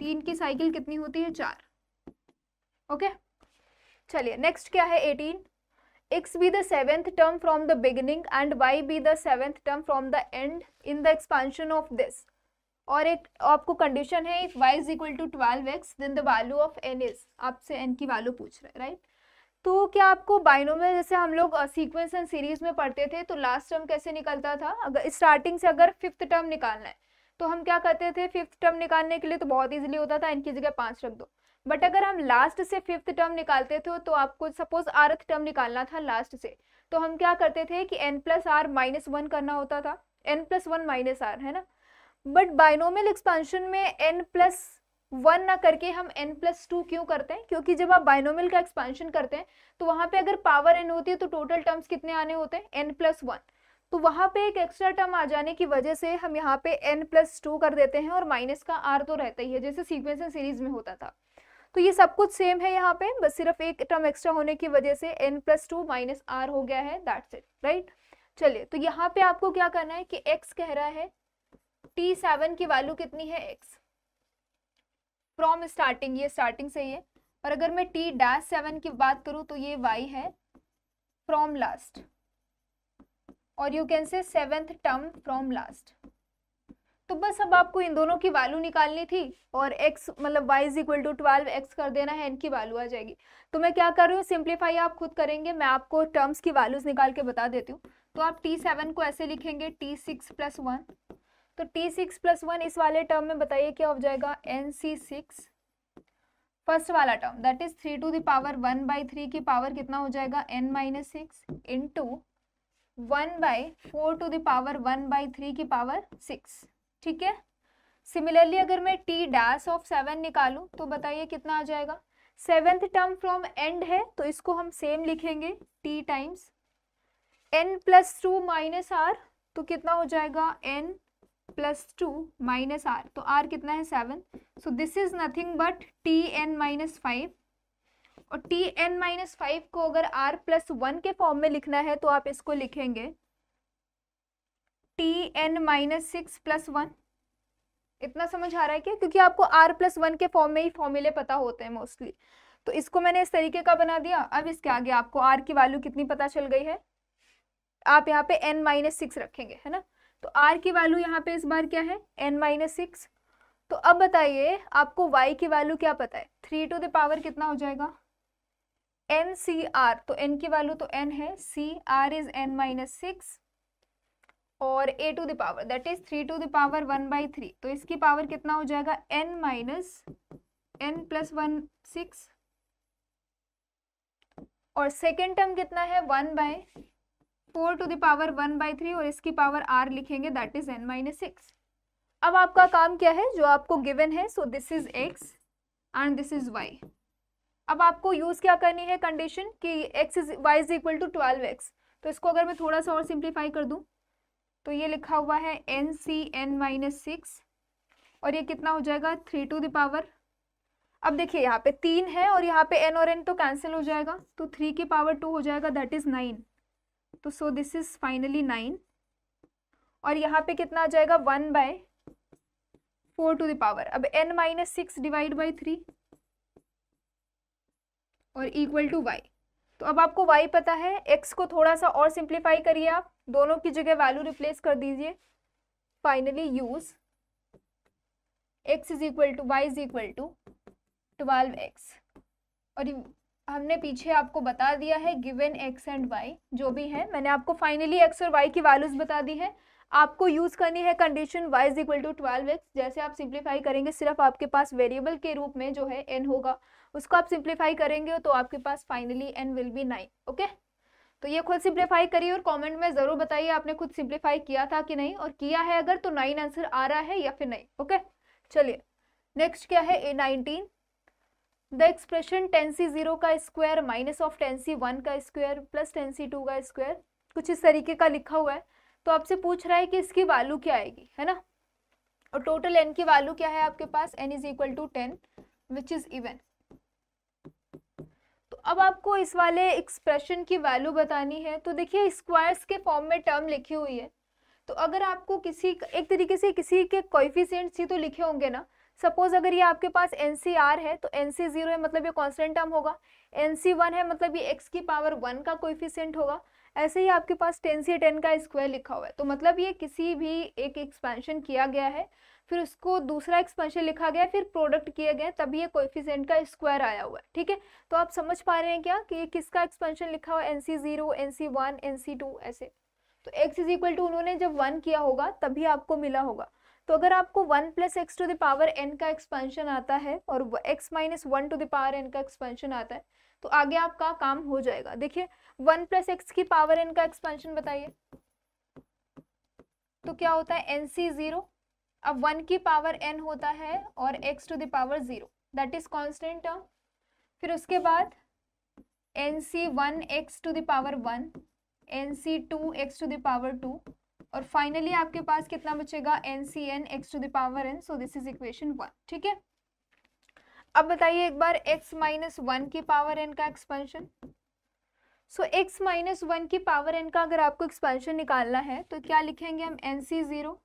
3 की साइकिल कितनी होती है 4। ओके चलिए नेक्स्ट क्या है 18, x be the 7th term from the beginning and y be the 7th term from the end in the expansion of this। और एक आपको कंडीशन है if y is equal to 12x then the value of n is, आपसे n की वैल्यू पूछ रहे हैं राइट। तो क्या आपको बाइनोमियल जैसे हम लोग सीक्वेंस एंड सीरीज में पढ़ते थे तो लास्ट टर्म कैसे निकलता था, अगर स्टार्टिंग से अगर 5th टर्म निकालना है तो हम क्या करते थे 5th टर्म निकालने के लिए तो बहुत इजीली होता था n की जगह 5 रख दो। बट अगर हम लास्ट से 5th टर्म निकालते थे तो आपको सपोज rth टर्म निकालना था लास्ट से, तो हम क्या करते थे कि n प्लस आर माइनस 1 करना होता था, n प्लस 1 माइनस आर है ना। बट बाइनोमियल एक्सपेंशन में n प्लस 1 ना करके हम n प्लस 2 क्यों करते हैं, क्योंकि जब आप बाइनोमियल का एक्सपेंशन करते हैं तो वहां पे अगर पावर n होती है तो टोटल टर्म्स कितने आने होते हैं n प्लस 1। तो वहां पे एक एक्स्ट्रा टर्म आ जाने की वजह से हम यहाँ पे n प्लस 2 कर देते हैं और माइनस का r तो रहता ही है जैसे सीक्वेंस एंड सीरीज में होता था। तो ये सब कुछ सेम है यहाँ पे, बस सिर्फ एक टर्म एक्स्ट्रा होने की वजह से n प्लस 2 माइनस आर हो गया है, दैट्स इट राइट। चलिए तो यहाँ पे आपको क्या करना है कि x कह रहा है t7 की वैल्यू कितनी है x फ्रॉम स्टार्टिंग, ये स्टार्टिंग से ही है, और अगर मैं t-7 की बात करूं तो ये y है फ्रॉम लास्ट, और you can say 7th term from last. तो बस अब आपको इन दोनों की वैल्यू निकालनी थी और x मतलब y is equal to 12x कर देना है, n की वैल्यू आ जाएगी। तो मैं क्या कर रही हूँ, सिंप्लीफाई आप खुद करेंगे, मैं आपको टर्म्स की वैल्यूज निकाल के बता देती हूँ। तो आप t7 को ऐसे लिखेंगे t6 प्लस 1, तो t6 प्लस 1 इस वाले टर्म में बताइए क्या हो जाएगा nc6 फर्स्ट वाला term that is 3 to the power 1/3 की पावर कितना हो जाएगा n minus 6 into 1/4 to the power 1/3 की पावर 6, ठीक है। सिमिलरली अगर मैं t डैश ऑफ 7 निकालूं तो बताइए कितना आ जाएगा, 7th टर्म फ्रॉम एंड है तो इसको हम सेम लिखेंगे t times n plus 2 minus r, तो कितना हो जाएगा n प्लस 2 माइनस आर, तो r कितना है 7, so this is nothing but tn minus 5, और tn माइनस 5 को अगर r प्लस 1 के फॉर्म में लिखना है तो आप इसको लिखेंगे tn माइनस 6 प्लस 1। इतना समझ आ रहा है क्या, क्योंकि आपको r प्लस 1 के फॉर्म में ही फॉर्मूले पता होते हैं मोस्टली, तो इसको मैंने इस तरीके का बना दिया। अब इसके आगे आपको r की वैल्यू कितनी पता चल गई है, आप यहाँ पे n माइनस 6 रखेंगे है ना, तो r की वैल्यू यहाँ पे इस बार क्या है n माइनस 6। तो अब बताइए आपको y की वैल्यू क्या पता है, 3 टू द पावर कितना हो जाएगा n c r, तो n की वैल्यू तो n है, c r is n minus 6 और a to the power that is 3 to the power 1/3, तो इसकी पावर कितना हो जाएगा n माइनस n प्लस 1 6, और सेकेंड टर्म कितना है 1/4 टू द पावर 1/3 और इसकी पावर r लिखेंगे दैट इज n माइनस 6। अब आपका काम क्या है जो आपको गिवन है, so this is x and this is y। अब आपको यूज क्या करनी है कंडीशन कि x is y is equal to 12x, तो इसको अगर मैं थोड़ा सा और सिंप्लीफाई कर दूं तो ये लिखा हुआ है n माइनस 6 और ये कितना हो जाएगा 3 टू द पावर, अब देखिए यहाँ पे 3 है और यहाँ पे n और n तो कैंसिल हो जाएगा, तो 3 की पावर 2 हो जाएगा दैट इज 9, तो सो दिस इज फाइनली 9, और यहाँ पे कितना आ जाएगा 1/4 टू द पावर, अब n माइनस 6 डिवाइड बाई 3 और इक्वल टू y, तो अब आपको y पता है, x को थोड़ा सा और सिंप्लीफाई करिए, आप दोनों की जगह वैल्यू रिप्लेस कर दीजिए। Finally use x is equal to y is equal to 12x, और हमने पीछे आपको बता दिया है गिवन x एंड y जो भी है, मैंने आपको फाइनली x और y की वैल्यूज बता दी है। आपको यूज करनी है condition y is equal to 12x। जैसे आप सिंप्लीफाई करेंगे, सिर्फ आपके पास वेरिएबल के रूप में जो है n होगा, उसको आप सिंप्लीफाई करेंगे तो आपके पास finally n will be 9। Okay, तो ये खुद सिंप्लीफाई करिए और कमेंट में जरूर बताइए आपने खुद सिंप्लीफाई किया था कि नहीं, और किया है अगर तो 9 आंसर आ रहा है या फिर नहीं। ओके, चलिए नेक्स्ट क्या है, A19। द एक्सप्रेशन 10c0 का स्क्वायर माइनस ऑफ 10c1 का स्क्वायर प्लस 10c2 का स्क्वायर, कुछ इस तरीके का लिखा हुआ है। तो आपसे पूछ रहा है कि इसकी वैल्यू क्या आएगी, है ना, और टोटल n की वैल्यू क्या है आपके पास, n is equal to 10 which is even. तो अब आपको इस वाले एक्सप्रेशन की वैल्यू बतानी है। तो देखिए स्क्वायर्स के फॉर्म में टर्म लिखी हुई है, तो अगर आपको किसी एक तरीके से किसी के कोएफिशिएंट्स ही तो लिखे होंगे ना। सपोज अगर ये आपके पास NCR है तो NC0 है मतलब ये कांस्टेंट टर्म होगा, NC1 है मतलब ये x की पावर 1 का कोएफिशिएंट होगा। ऐसे ही आपके पास 10c10 का स्क्वायर लिखा हुआ है, तो मतलब ये किसी भी एक एक्सपेंशन किया गया है, फिर उसको दूसरा एक्सपेंशन लिखा गया, फिर प्रोडक्ट किए गए, तभी ये कोएफिशिएंट का स्क्वायर आया हुआ है। ठीक है, तो आप समझ पा रहे हैं क्या कि ये किसका एक्सपेंशन लिखा हुआ है, NC0, NC1, NC2 ऐसे। तो x इज इक्वल टू उन्होंने जब 1 किया होगा तभी आपको मिला होगा। तो अगर आपको 1 plus x to the power n का एक्सपेंशन आता है और x minus 1 to the power n का एक्सपेंशन आता है, तो आगे आपका काम हो जाएगा। देखिए 1 प्लस एक्स की पावर n का एक्सपेंशन बताइए, तो क्या होता है NC0। अब 1 की पावर n होता है और x to the power 0, that is constant term. फिर उसके बाद NC1 x to the power 1, NC2 x to the power 2, और फाइनली आपके पास कितना बचेगा, NCn x to the power n। So this is equation 1। ठीक है, अब बताइए एक बार x माइनस 1 की पावर n का एक्सपेंशन। सो x माइनस 1 की पावर n का अगर आपको एक्सपेंशन निकालना है तो क्या लिखेंगे हम, NC0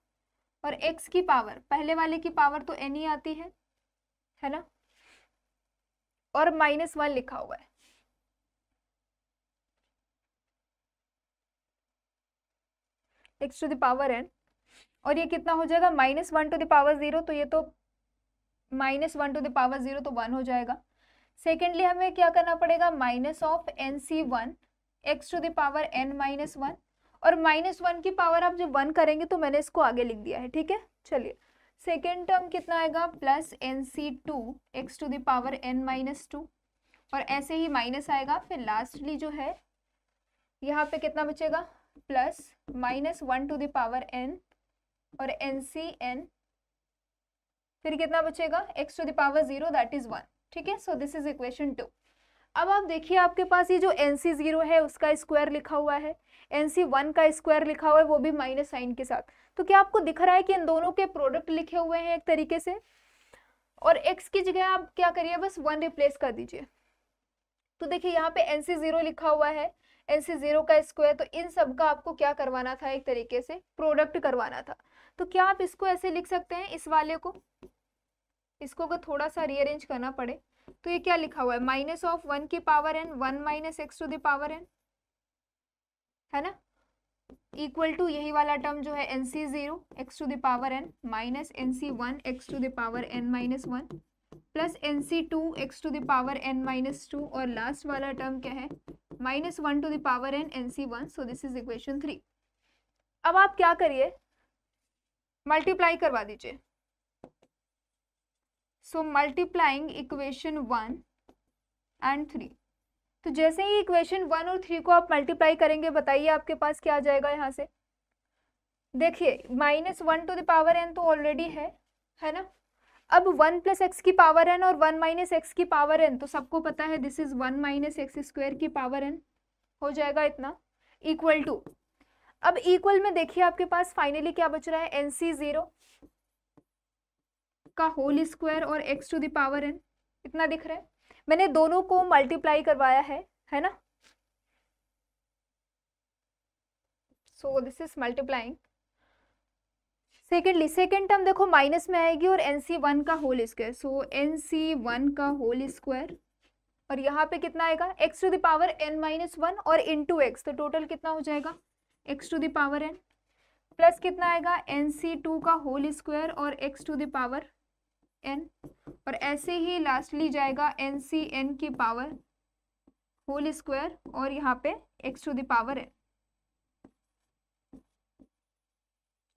और x की पावर, पहले वाले की पावर तो n ही आती है ना, और -1 लिखा हुआ है। x to the power n, और ये कितना हो जाएगा, -1 टू द पावर 0, तो ये तो -1 टू द पावर 0 तो 1 हो जाएगा। सेकेंडली हमें क्या करना पड़ेगा, minus of NC1 x to the power n minus 1, और -1 की पावर आप जब 1 करेंगे तो मैंने इसको आगे लिख दिया है। ठीक है, चलिए सेकेंड टर्म कितना आएगा, plus NC2 x to the power n minus 2, और ऐसे ही माइनस आएगा। फिर लास्टली जो है यहाँ पे कितना बचेगा, plus -1 to the power n और NCn, फिर कितना बचेगा, x to the power 0 that is 1। ठीक है, सो दिस इज इक्वेशन 2। अब आप देखिए आपके पास ये जो NC0 है उसका स्क्वायर लिखा हुआ है, NC1 का स्क्वायर लिखा हुआ है, वो भी माइनस साइन के साथ। तो क्या आपको दिख रहा है कि इन दोनों के प्रोडक्ट लिखे हुए हैं एक तरीके से, और x की जगह आप क्या करिए, बस 1 रिप्लेस कर दीजिए। तो देखिए यहाँ पे NC0 लिखा हुआ है, NC0 का स्क्वायर, तो इन सब का आपको क्या करवाना था, एक तरीके से प्रोडक्ट करवाना था। तो क्या आप इसको ऐसे लिख सकते हैं, इस वाले को, इसको अगर थोड़ा सा रीअरेंज करना पड़े तो ये क्या लिखा हुआ है, माइनस ऑफ 1 की power n 1 minus x to the power n, है ना, इक्वल टू यही वाला टर्म जो है NC0 x to the power n minus NC1 x to the power n minus 1 plus NC2 x to the power n minus 2, और लास्ट वाला टर्म क्या है, -1 to the power n NC1। So this is equation 3। अब आप क्या करिए, मल्टीप्लाई करवा दीजिए। सो मल्टीप्लाइंग इक्वेशन 1 एंड 3, तो जैसे ही इक्वेशन 1 और 3 को आप मल्टीप्लाई करेंगे, बताइए आपके पास क्या आ जाएगा यहाँ से। देखिए -1 टू द पावर n तो ऑलरेडी है ना, अब 1 प्लस एक्स की पावर n और 1 माइनस एक्स की पावर n, तो सबको पता है this is 1 minus x square की पावर n हो जाएगा इतना, इक्वल टू, अब इक्वल में देखिए आपके पास फाइनली क्या बच रहा है, NC0 का होल स्क्वायर और x to the power n, इतना दिख रहा है। मैंने दोनों को मल्टीप्लाई करवाया है ना, सो this is multiplying. Secondly second term देखो माइनस में आएगी और NC1 का होल स्क्वायर, सो NC1 का होल स्क्वायर और यहाँ पे कितना आएगा x to the power n minus 1 और इंटू एक्स, तो टोटल कितना हो जाएगा x to the power n plus कितना आएगा nc2 का होल स्क्वायर और x to the power n, और ऐसे ही लास्टली जाएगा ncn की पावर होल स्क्वायर और यहाँ पे x to the power n।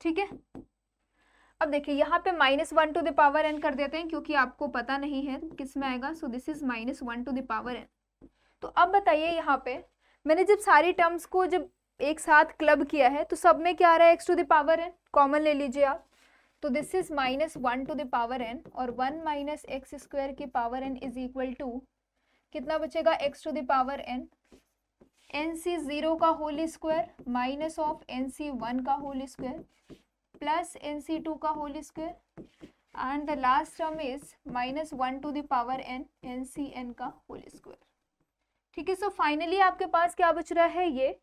ठीक है, अब देखिए यहाँ पे -1 टू द पावर n कर देते हैं क्योंकि आपको पता नहीं है किस में आएगा, so this is -1 to the power n। तो अब बताइए यहाँ पे मैंने जब सारी टर्म्स को जब एक साथ क्लब किया है तो सब में क्या आ रहा है x to the power n, common ले लीजिए आप, तो this is -1 to the power n और 1 माइनस एक्स स्क्वायर की power n is equal to कितना बचेगा x to the power n, nc0 का whole square minus of nc1 का होल स्क्वायर प्लस nc2 का whole square and the last term is -1 to the power n ncn का होल स्क्वायर। ठीक है, सो फाइनली आपके पास क्या बच रहा है ये।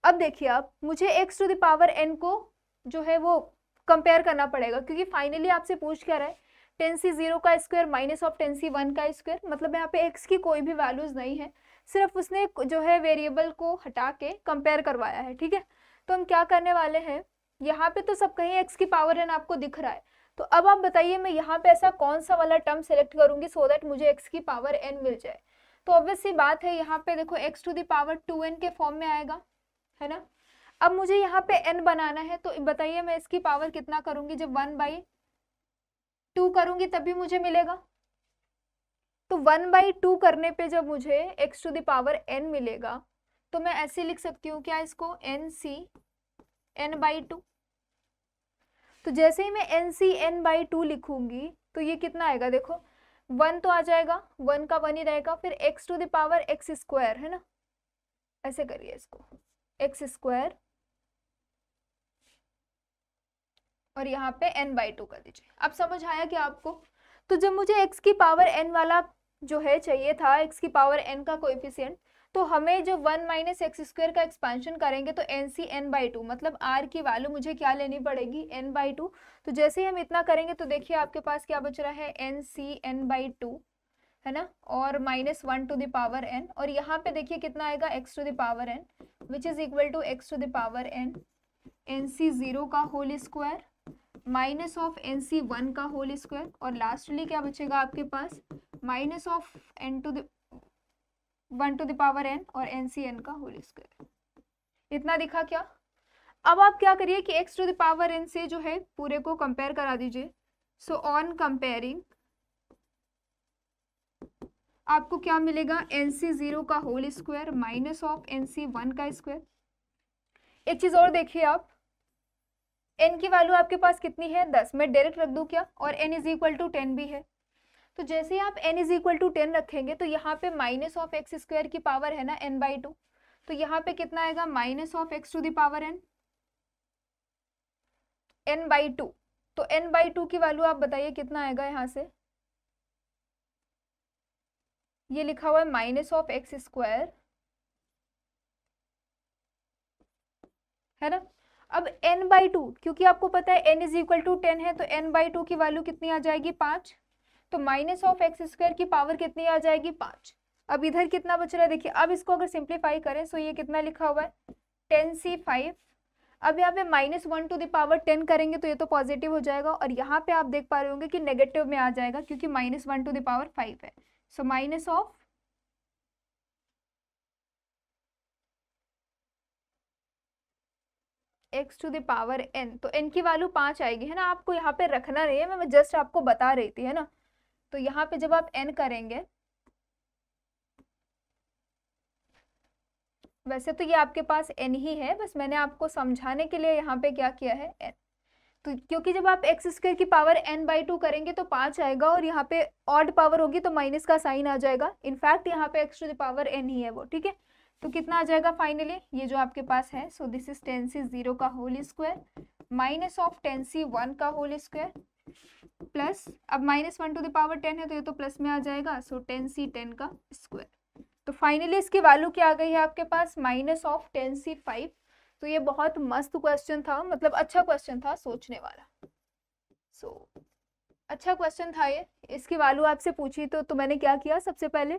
अब देखिए आप, मुझे x to the power n को जो है वो कंपेयर करना पड़ेगा क्योंकि फाइनली आपसे पूछ क्या रहा है 10c0 का स्क्वायर माइनस ऑफ 10c1 का स्क्वायर, मतलब यहाँ पे x की कोई भी वैल्यूज नहीं है, सिर्फ उसने जो है वेरिएबल को हटा के कंपेयर करवाया है। ठीक है, तो हम क्या करने वाले हैं, यहाँ पे तो सब कहीं x की पावर n आपको दिख रहा है, तो अब आप बताइए मैं यहाँ पे ऐसा कौन सा वाला टर्म सेलेक्ट करूंगी सो दैट मुझे x की पावर n मिल जाए। तो ऑब्वियस सी बात है यहाँ पे देखो x to the power 2n के फॉर्म में आएगा, है ना। अब मुझे यहाँ पे n बनाना है, तो बताइए मैं इसकी पावर कितना करूंगी, जब 1/2 करूंगी तभी मुझे मिलेगा। तो 1/2 करने पे जब मुझे x to the power n मिलेगा तो मैं ऐसे लिख सकती हूँ क्या इसको nc(n/2)। तो जैसे ही मैं nc(n/2) लिखूंगी तो ये कितना आएगा, देखो 1 तो आ जाएगा, 1 का 1 ही रहेगा, फिर x to the power x square, है ना, ऐसे करिए इसको x स्क्वायर और यहाँ पे n/2 कर दीजिए। अब समझ आया कि आपको, तो जब मुझे x की पावर n वाला जो है चाहिए था, x की पावर n का कोएफिशिएंट, तो हमें जो 1 माइनस एक्स स्क्वायर का एक्सपेंशन करेंगे तो nc(n/2) मतलब r की वैल्यू मुझे क्या लेनी पड़ेगी n/2। तो जैसे ही हम इतना करेंगे तो देखिए आपके पास क्या बच रहा है nc(n/2), है ना, और -1 टू द पावर n, और यहाँ पे देखिए कितना आएगा x to the power n which is equal to x to the power n nc0 का whole square minus of nc1 का होल स्क्वायर, और लास्टली क्या बचेगा आपके पास minus of n to the 1 to the power n और ncn का होल स्क्वायर। इतना दिखा क्या। अब आप क्या करिए कि x to the power n से जो है पूरे को कंपेयर करा दीजिए। सो ऑन कंपेयरिंग आपको क्या मिलेगा, nc0 का whole square minus of nc1 का स्क्वायर। एक चीज और देखिए आप, n की वैल्यू आपके पास कितनी है 10, मैं डायरेक्ट रख दूं क्या, और n इज इक्वल टू 10 भी है, तो जैसे ही आप n इज इक्वल टू 10 रखेंगे तो यहाँ पे माइनस ऑफ एक्स स्क्वायर की पावर है ना n/2, तो यहाँ पे कितना आएगा minus of x to the power n/2। तो n/2 की वैल्यू आप बताइए कितना आएगा, यहाँ से ये लिखा हुआ है माइनस ऑफ एक्स स्क्वायर, है ना। अब n/2 क्योंकि आपको पता है n इज इक्वल टू 10 है, तो n/2 की वैल्यू कितनी आ जाएगी 5, तो माइनस ऑफ एक्स स्क्वायर की पावर कितनी आ जाएगी 5। अब इधर कितना बच रहा है देखिए, अब इसको अगर सिंप्लीफाई करें तो ये कितना लिखा हुआ है 10c5। अब यहाँ पे -1 टू द पावर 10 करेंगे तो ये तो पॉजिटिव हो जाएगा, और यहाँ पे आप देख पा रहे होंगे कि नेगेटिव में आ जाएगा क्योंकि -1 टू द पावर 5 है। सो minus of x to the power n, तो n की वैल्यू 5 आएगी, है ना। आपको यहाँ पे रखना नहीं है, मैं जस्ट आपको बता रही थी, है ना। तो यहाँ पे जब आप n करेंगे, वैसे तो ये आपके पास n ही है, बस मैंने आपको समझाने के लिए यहाँ पे क्या किया है n। तो क्योंकि जब आप एक्स स्क्वायर की पावर n/2 करेंगे तो 5 आएगा, और यहाँ पे ऑड पावर होगी तो माइनस का साइन आ जाएगा। इनफैक्ट यहाँ पे x to the power n ही है वो, ठीक है। तो कितना आ जाएगा फाइनली, ये जो आपके पास है, सो दिस इज 10c0 का whole square minus of 10c1 का होल स्क्वायर प्लस, अब -1 टू द पावर 10 है तो ये तो प्लस में आ जाएगा, सो 10c10 का स्क्वायर। तो फाइनली इसकी वैल्यू क्या आ गई है आपके पास माइनस ऑफ 10c5। तो ये बहुत मस्त क्वेश्चन था, मतलब अच्छा क्वेश्चन था, सोचने वाला। अच्छा क्वेश्चन था ये। इसकी वैल्यू आपसे पूछी तो मैंने क्या किया, सबसे पहले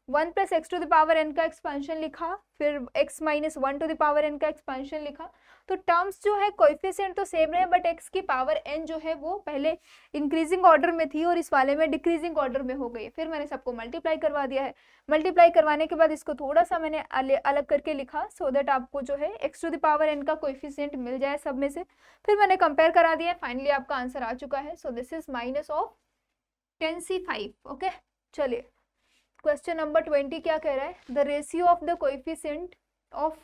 1 plus x to the power n का एक्सपेंशन लिखा, फिर x minus 1 to the power n का एक्सपेंशन लिखा। तो टर्म्स जो है कोएफिशिएंट तो सेम रहे, बट x की पावर n जो है वो पहले इंक्रीजिंग ऑर्डर में थी और इस वाले में डिक्रीजिंग ऑर्डर में हो गई है। फिर मैंने सबको मल्टीप्लाई करवा दिया है। मल्टीप्लाई करवाने के बाद इसको थोड़ा सा मैंने अलग करके लिखा सो दैट आपको जो है x to the power n का कोएफिशिएंट मिल जाए सब में से। फिर मैंने कंपेयर करा दिया, फाइनली आपका आंसर आ चुका है। So this is minus of 10c5। Okay, चलिए क्वेश्चन नंबर 20 क्या कह रहा है, the ratio of the coefficient of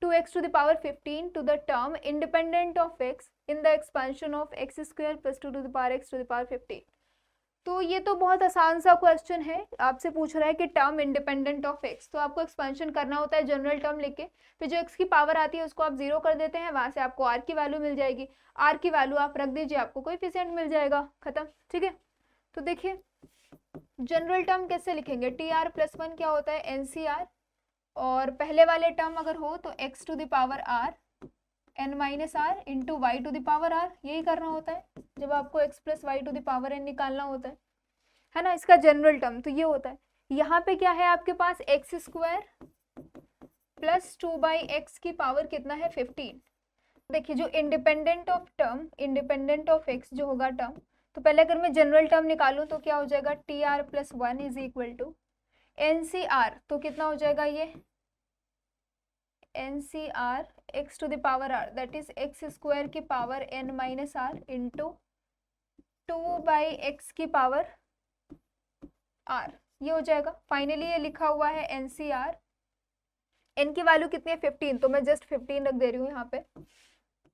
2x to the power 15 to the term independent of x in the expansion of x square plus 2 to the power x to the power 15। तो ये तो बहुत आसान सा क्वेश्चन है, आपसे पूछ रहा है कि टर्म इंडिपेंडेंट ऑफ x, तो आपको एक्सपेंशन करना होता है जनरल टर्म लेके, फिर जो x की पावर आती है उसको आप 0 कर देते हैं, वहां से आपको r की वैल्यू मिल जाएगी, r की वैल्यू आप रख दीजिए, आपको कोएफिशिएंट मिल जाएगा, खत्म। ठीक है, तो देखिए जनरल टर्म कैसे लिखेंगे, टी आर प्लस 1 क्या होता है एन सी आर, और पहले वाले टर्म अगर हो तो x to the power r n minus are into y to the power r, यही करना होता है जब आपको x plus y to the power n निकालना होता है ना, इसका जनरल टर्म तो ये होता है। यहाँ पे क्या है आपके पास X square plus 2 by X की पावर कितना है 15। देखिए जो independent of term, independent of x जो होगा टर्म, तो पहले अगर मैं जनरल टर्म निकालूं तो क्या हो जाएगा, T R plus 1 is equal to N C R, तो कितना हो जाएगा ये N C R X to the power R, that is X square की power N minus are into 2 by X की पावर आर, ये हो जाएगा। फाइनली ये लिखा हुआ है एन सी आर, एन की वैल्यू कितनी है 15, तो मैं जस्ट 15 रख दे रही हूँ यहाँ पे।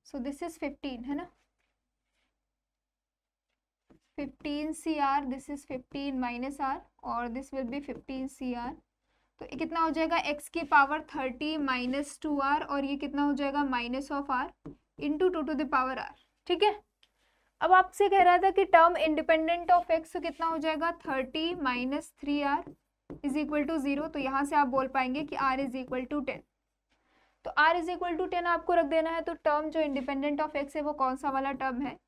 सो दिस इज 15 है ना, 15 C R, this is 15 minus R और this will be 15 C R, तो ये कितना हो जाएगा x की पावर 30 माइनस 2r, और ये कितना हो जाएगा minus of r into 2 to the power r। ठीक है, अब आपसे कह रहा था कि टर्म इंडिपेंडेंट ऑफ x, तो कितना हो जाएगा 30 minus 3r is equal to 0, तो यहाँ से आप बोल पाएंगे कि r इज इक्वल टू 10, तो r इज इक्वल टू 10 आपको रख देना है। तो टर्म जो इंडिपेंडेंट ऑफ x है वो कौन सा वाला टर्म है,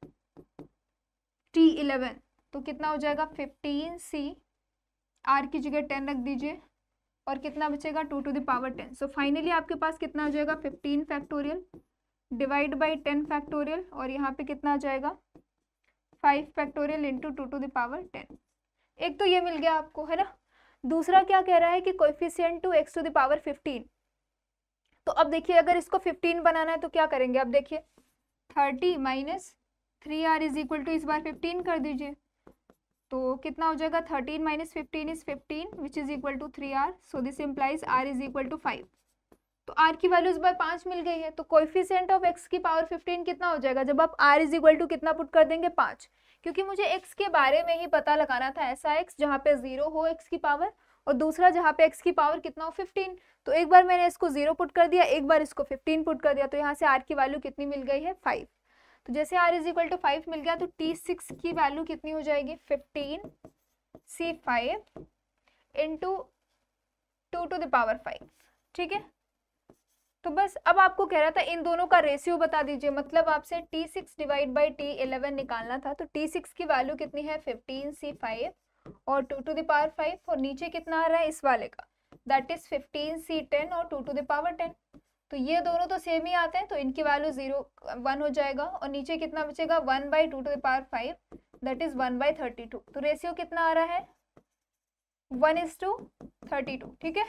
T11, तो कितना हो जाएगा 15c, r की जगह 10 रख दीजिए और कितना बचेगा 2 टू द पावर 10। सो फाइनली आपके पास कितना हो जाएगा 15 फैक्टोरियल डिवाइड बाई 10 फैक्टोरियल, और यहाँ पे कितना आ जाएगा 5 factorial into 2 to the power 10। एक तो ये मिल गया आपको है ना। दूसरा क्या कह रहा है कि coefficient to x to the power 15, तो अब देखिए अगर इसको 15 बनाना है तो क्या करेंगे, अब देखिए 30 minus 3r is equal to, इस बार 15 कर दीजिए, तो कितना हो जाएगा 13 minus 15 is 15 which is equal to 3r, so this implies r is equal to 5, तो r की वैल्यू इस बार 5 मिल गई है। तो कोएफिशिएंट ऑफ x की पावर 15 कितना हो जाएगा, जब आप r इज इक्वल टू कितना पुट कर देंगे 5, क्योंकि मुझे x के बारे में ही पता लगाना था, ऐसा x जहाँ पे 0 हो x की पावर और दूसरा जहाँ पे x की पावर कितना हो 15, तो एक बार मैंने इसको 0 पुट कर दिया, एक बार इसको 15 पुट कर दिया, तो यहाँ से r की वैल्यू कितनी मिल गई है 5। तो जैसे r इज इक्वल टू 5 मिल गया तो T6 की वैल्यू कितनी हो जाएगी 15c5 into 2 to the power 5। ठीक है, तो बस अब आपको कह रहा था इन दोनों का रेशियो बता दीजिए, मतलब आपसे T6 डिवाइड बाई T11 निकालना था, तो T6 की वैल्यू कितनी है 15c5 और 2 टू द पावर 5, और नीचे कितना आ रहा है इस वाले का, दैट इज 15c10 और 2 टू द पावर 10, तो ये दोनों तो सेम ही आते हैं, तो इनकी वैल्यू 1 हो जाएगा, और नीचे कितना बचेगा 1 by 2 to the power 5, that is 1 by 32, तो रेशियो कितना आ रहा है 1:32। ठीक है,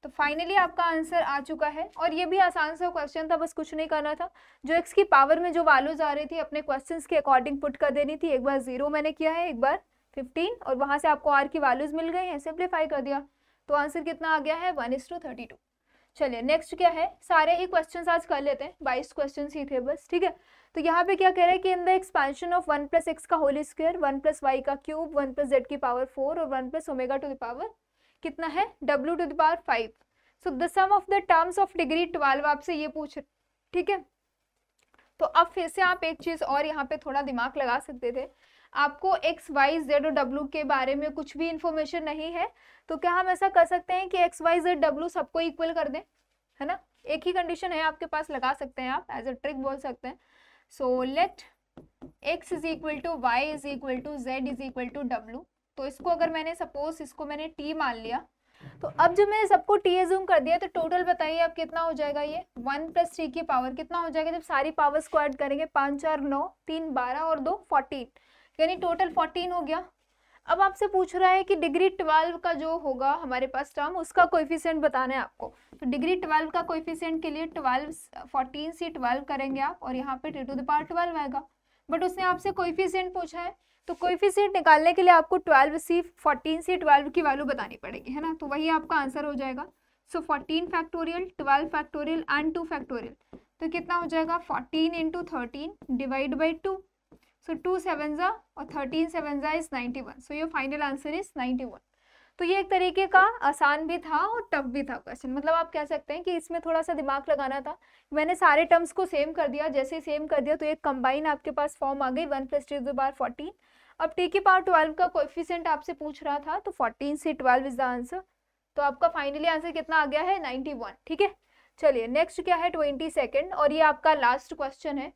तो फाइनली आपका आंसर आ चुका है, और ये भी आसान सा क्वेश्चन था, बस कुछ नहीं करना था, जो x की पावर में जो वैल्यूज आ रही थी अपने क्वेश्चंस के अकॉर्डिंग पुट कर देनी थी, एक बार 0 मैंने किया है, एक बार 15, और वहां से आपको r की वैल्यूज मिल गई हैं, सिंप्लीफाई कर दिया, तो आंसर कितना आ गया है 1:32। चलिए नेक्स्ट क्या है, सारे ही क्वेश्चंस आज कर लेते हैं, 22 क्वेश्चंस ही थे बस। ठीक है, तो यहाँ पे क्या कह रहा है कि in the expansion of 1 plus x का होल स्क्वायर, 1 प्लस वाई का क्यूब, 1 प्लस जेड की पावर 4 और 1 plus omega to the power कितना है w to the power 5। So the sum of the terms of degree 12 आपसे ये पूछ। ठीक है, तो अब फिर से आप एक चीज और यहाँ पे थोड़ा दिमाग लगा सकते थे, आपको x, y, z और w के बारे में कुछ भी इंफॉर्मेशन नहीं है, तो क्या हम ऐसा कर सकते हैं कि x, y, z, w सबको इक्वल कर दें, है ना, एक ही कंडीशन है आपके पास, लगा सकते हैं आप, एज अ ट्रिक बोल सकते हैं। So let x is equal to y is equal to z is equal to w, तो इसको अगर मैंने सपोज इसको मैंने t मान लिया, तो अब जब मैंने सबको टी एज्यूम कर दिया तो टोटल बताइए अब कितना हो जाएगा, ये 1 + 3 की पावर कितना हो जाएगा जब सारी पावर्स को ऐड करेंगे, 5 4 9 3 12 और 2 14, यानी टोटल 14 हो गया। अब आपसे पूछ रहा है कि डिग्री 12 का जो होगा हमारे पास टर्म, उसका कोएफिशिएंट बताना है आपको। तो डिग्री 12 का कोएफिशिएंट के लिए 14 से 12 करेंगे आप और यहाँ पे 10⁻12 आएगा, बट उसने आपसे कोएफिशिएंट पूछा है, तो कोएफिशिएंट निकालने के लिए आपको 14 से 12 की वैल्यू बतानी पड़ेगी, है ना, तो वही आपका आंसर हो जाएगा। सो 14 फैक्टोरियल, 12 फैक्टोरियल एंड 2 फैक्टोरियल, तो कितना हो जाएगा 14 × 13 डिवाइड बाई 2, सो 2 7 और 13 7 is 91, so your final answer is 91। तो ये एक तरीके का आसान भी था और टफ भी था क्वेश्चन, मतलब आप कह सकते हैं कि इसमें थोड़ा सा दिमाग लगाना था। मैंने सारे टर्म्स को सेम कर दिया, जैसे ही सेम कर दिया तो एक कंबाइन आपके पास फॉर्म आ गई 1 + 10⁻14। अब t की पावर 12 का कोएफिशिएंट आपसे पूछ रहा था, तो 14 से 12 इज द आंसर, तो आपका फाइनली आंसर कितना आ गया है 91। ठीक है, चलिए नेक्स्ट क्या है 22 और ये आपका लास्ट क्वेश्चन है।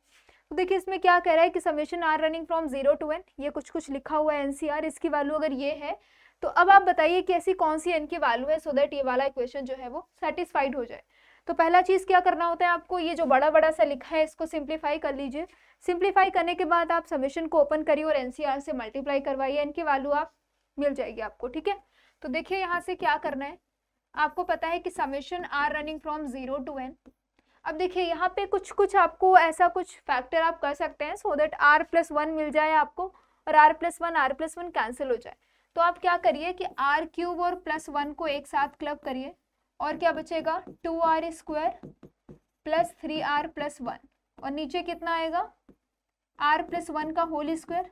तो देखिए इसमें क्या कह रहा है कि summation r running from 0 to n, ये कुछ लिखा हुआ है एनसीआर, इसकी वैल्यू अगर ये है तो अब आप बताइए कि ऐसी कौन सी n की वैल्यू है सो दैट ये वाला इक्वेशन जो है वो सेटिस्फाइड हो जाए। तो पहला चीज क्या करना होता है आपको, ये जो बड़ा बड़ा सा लिखा है इसको सिंप्लीफाई कर लीजिए। सिंप्लीफाई करने के बाद आप समेशन को ओपन करिए और एनसीआर से मल्टीप्लाई करवाइए, n की वैल्यू आप मिल जाएगी आपको। ठीक है, तो देखिए यहाँ से क्या करना है, आपको पता है कि summation r running from 0 to n। अब देखिए यहाँ पे कुछ आपको ऐसा कुछ फैक्टर आप कर सकते हैं सो दैट r+1 मिल जाए आपको और r+1 कैंसिल हो जाए। तो आप क्या करिए कि r³ और +1 को एक साथ क्लब करिए और क्या बचेगा 2r² + 3r + 1 और नीचे कितना आएगा r+1 का होल स्क्वायर।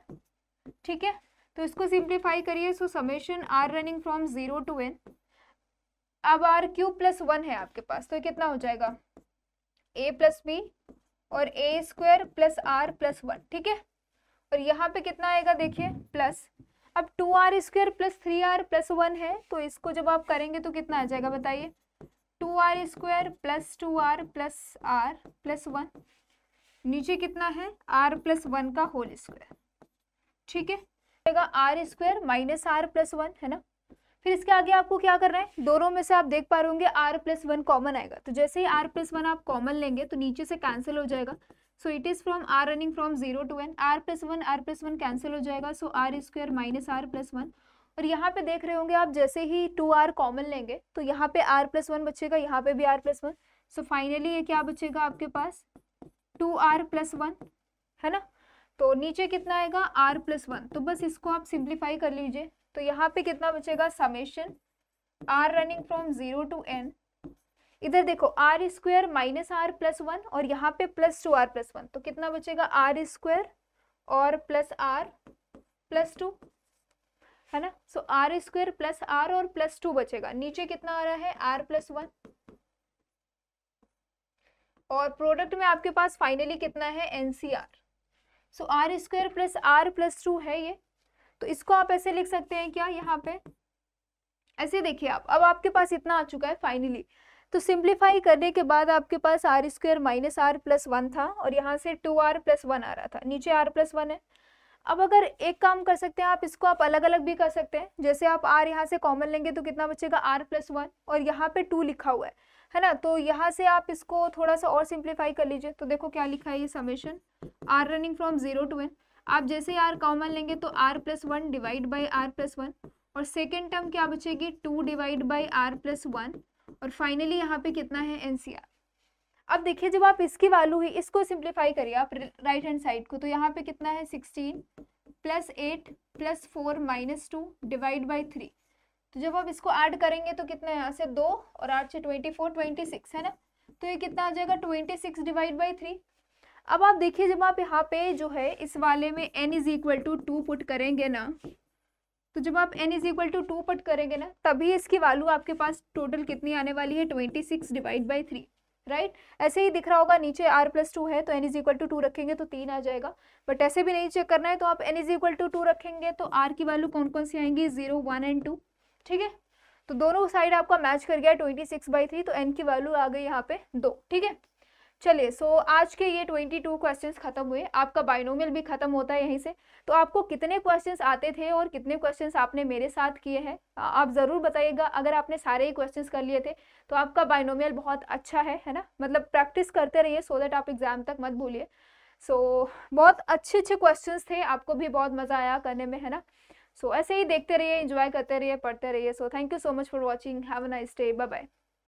ठीक है, तो इसको सिंप्लीफाई करिए, सो summation r running from 0 to n। अब r³ + 1 है आपके पास, तो कितना हो जाएगा a + b और a² + r + 1। ठीक है, और यहाँ पे कितना आएगा देखिए प्लस, अब 2r² + 3r + 1 है, तो इसको जब आप करेंगे तो कितना आ जाएगा बताइए 2r² + 2r + r + 1, नीचे कितना है r + 1 का होल स्क्वायर। ठीक है, r² - r + 1 है ना। फिर इसके आगे आपको क्या करना है, दोनों में से आप देख पा रहे होंगे r+1 कॉमन आएगा, तो जैसे ही r+1 आप कॉमन लेंगे तो नीचे से कैंसिल हो जाएगा। So it is from r running from 0 to n, r+1 cancel हो जाएगा, सो r² - r + 1। और यहाँ पे देख रहे होंगे आप जैसे ही 2r कॉमन लेंगे तो यहाँ पे r+1 बचेगा, यहाँ पे भी r+1, सो फाइनली ये क्या बचेगा आपके पास 2r+1 है ना। तो नीचे कितना आएगा r+1, तो बस इसको आप सिंप्लीफाई कर लीजिए, तो यहाँ पे कितना बचेगा summation r running from 0 to n, इधर देखो r² - r + 1 और यहाँ पे +2r + 1, तो कितना बचेगा r² और +r + 2 है ना। सो r² + r और +2 बचेगा, नीचे कितना आ रहा है r+1 और प्रोडक्ट में आपके पास फाइनली कितना है एनसीआर। सो r² + r + 2 है ये, तो इसको आप ऐसे लिख सकते हैं क्या, यहाँ पे ऐसे देखिए आप, अब आपके पास इतना आ चुका है फाइनली। तो सिंप्लीफाई करने के बाद आपके पास r² - r + 1 था और यहाँ से 2r + 1 आ रहा था, नीचे r+1 है। अब अगर एक काम कर सकते हैं आप, इसको आप अलग अलग भी कर सकते हैं, जैसे आप r यहाँ से कॉमन लेंगे तो कितना बचेगा r+1 और यहाँ पे 2 लिखा हुआ है ना, तो यहाँ से आप इसको थोड़ा सा और सिंप्लीफाई कर लीजिए। तो देखो क्या लिखा है, ये summation r running from 0 to n, आप जैसे ही r कॉमन लेंगे तो r+1 डिवाइड बाई r+1 और सेकेंड टर्म क्या बचेगी 2 डिवाइड बाई r+1 और फाइनली यहाँ पे कितना है एनसीआर। अब देखिए जब आप इसकी वैल्यू ही इसको सिंप्लीफाई करिए आप राइट हैंड साइड को, तो यहाँ पे कितना है 16 + 8 + 4 - 2 डिवाइड बाई 3, तो जब आप इसको ऐड करेंगे तो कितना है यहाँ से 2 और 8 से 24 26 है ना, तो ये कितना आ जाएगा 26 डिवाइड बाई 3। अब आप देखिए जब आप यहाँ पे जो है इस वाले में n = 2 पुट करेंगे ना, तो जब आप n = 2 पुट करेंगे ना तभी इसकी वैल्यू आपके पास टोटल कितनी आने वाली है 26 डिवाइड बाई 3, राइट। ऐसे ही दिख रहा होगा नीचे r+2 है तो n = 2 रखेंगे तो 3 आ जाएगा, बट ऐसे भी नहीं चेक करना है, तो आप n = 2 रखेंगे तो r की वैल्यू कौन कौन सी आएंगी 0 1 एंड 2। ठीक है, तो दोनों साइड आपका मैच कर गया 26/3, तो n की वैल्यू आ गई यहाँ पे 2। ठीक है, चलिए, सो आज के ये 22 क्वेश्चंस खत्म हुए, आपका बाइनोमियल भी खत्म होता है यहीं से। तो आपको कितने क्वेश्चंस आते थे और कितने क्वेश्चंस आपने मेरे साथ किए हैं, आप ज़रूर बताइएगा। अगर आपने सारे ही क्वेश्चंस कर लिए थे तो आपका बाइनोमियल बहुत अच्छा है ना, मतलब प्रैक्टिस करते रहिए सो दैट आप एग्जाम तक मत भूलिए। सो बहुत अच्छे अच्छे क्वेश्चंस थे, आपको भी बहुत मज़ा आया करने में, है ना। सो ऐसे ही देखते रहिए, एंजॉय करते रहिए, पढ़ते रहिए। So thank you so much for watching, have a nice day, bye bye.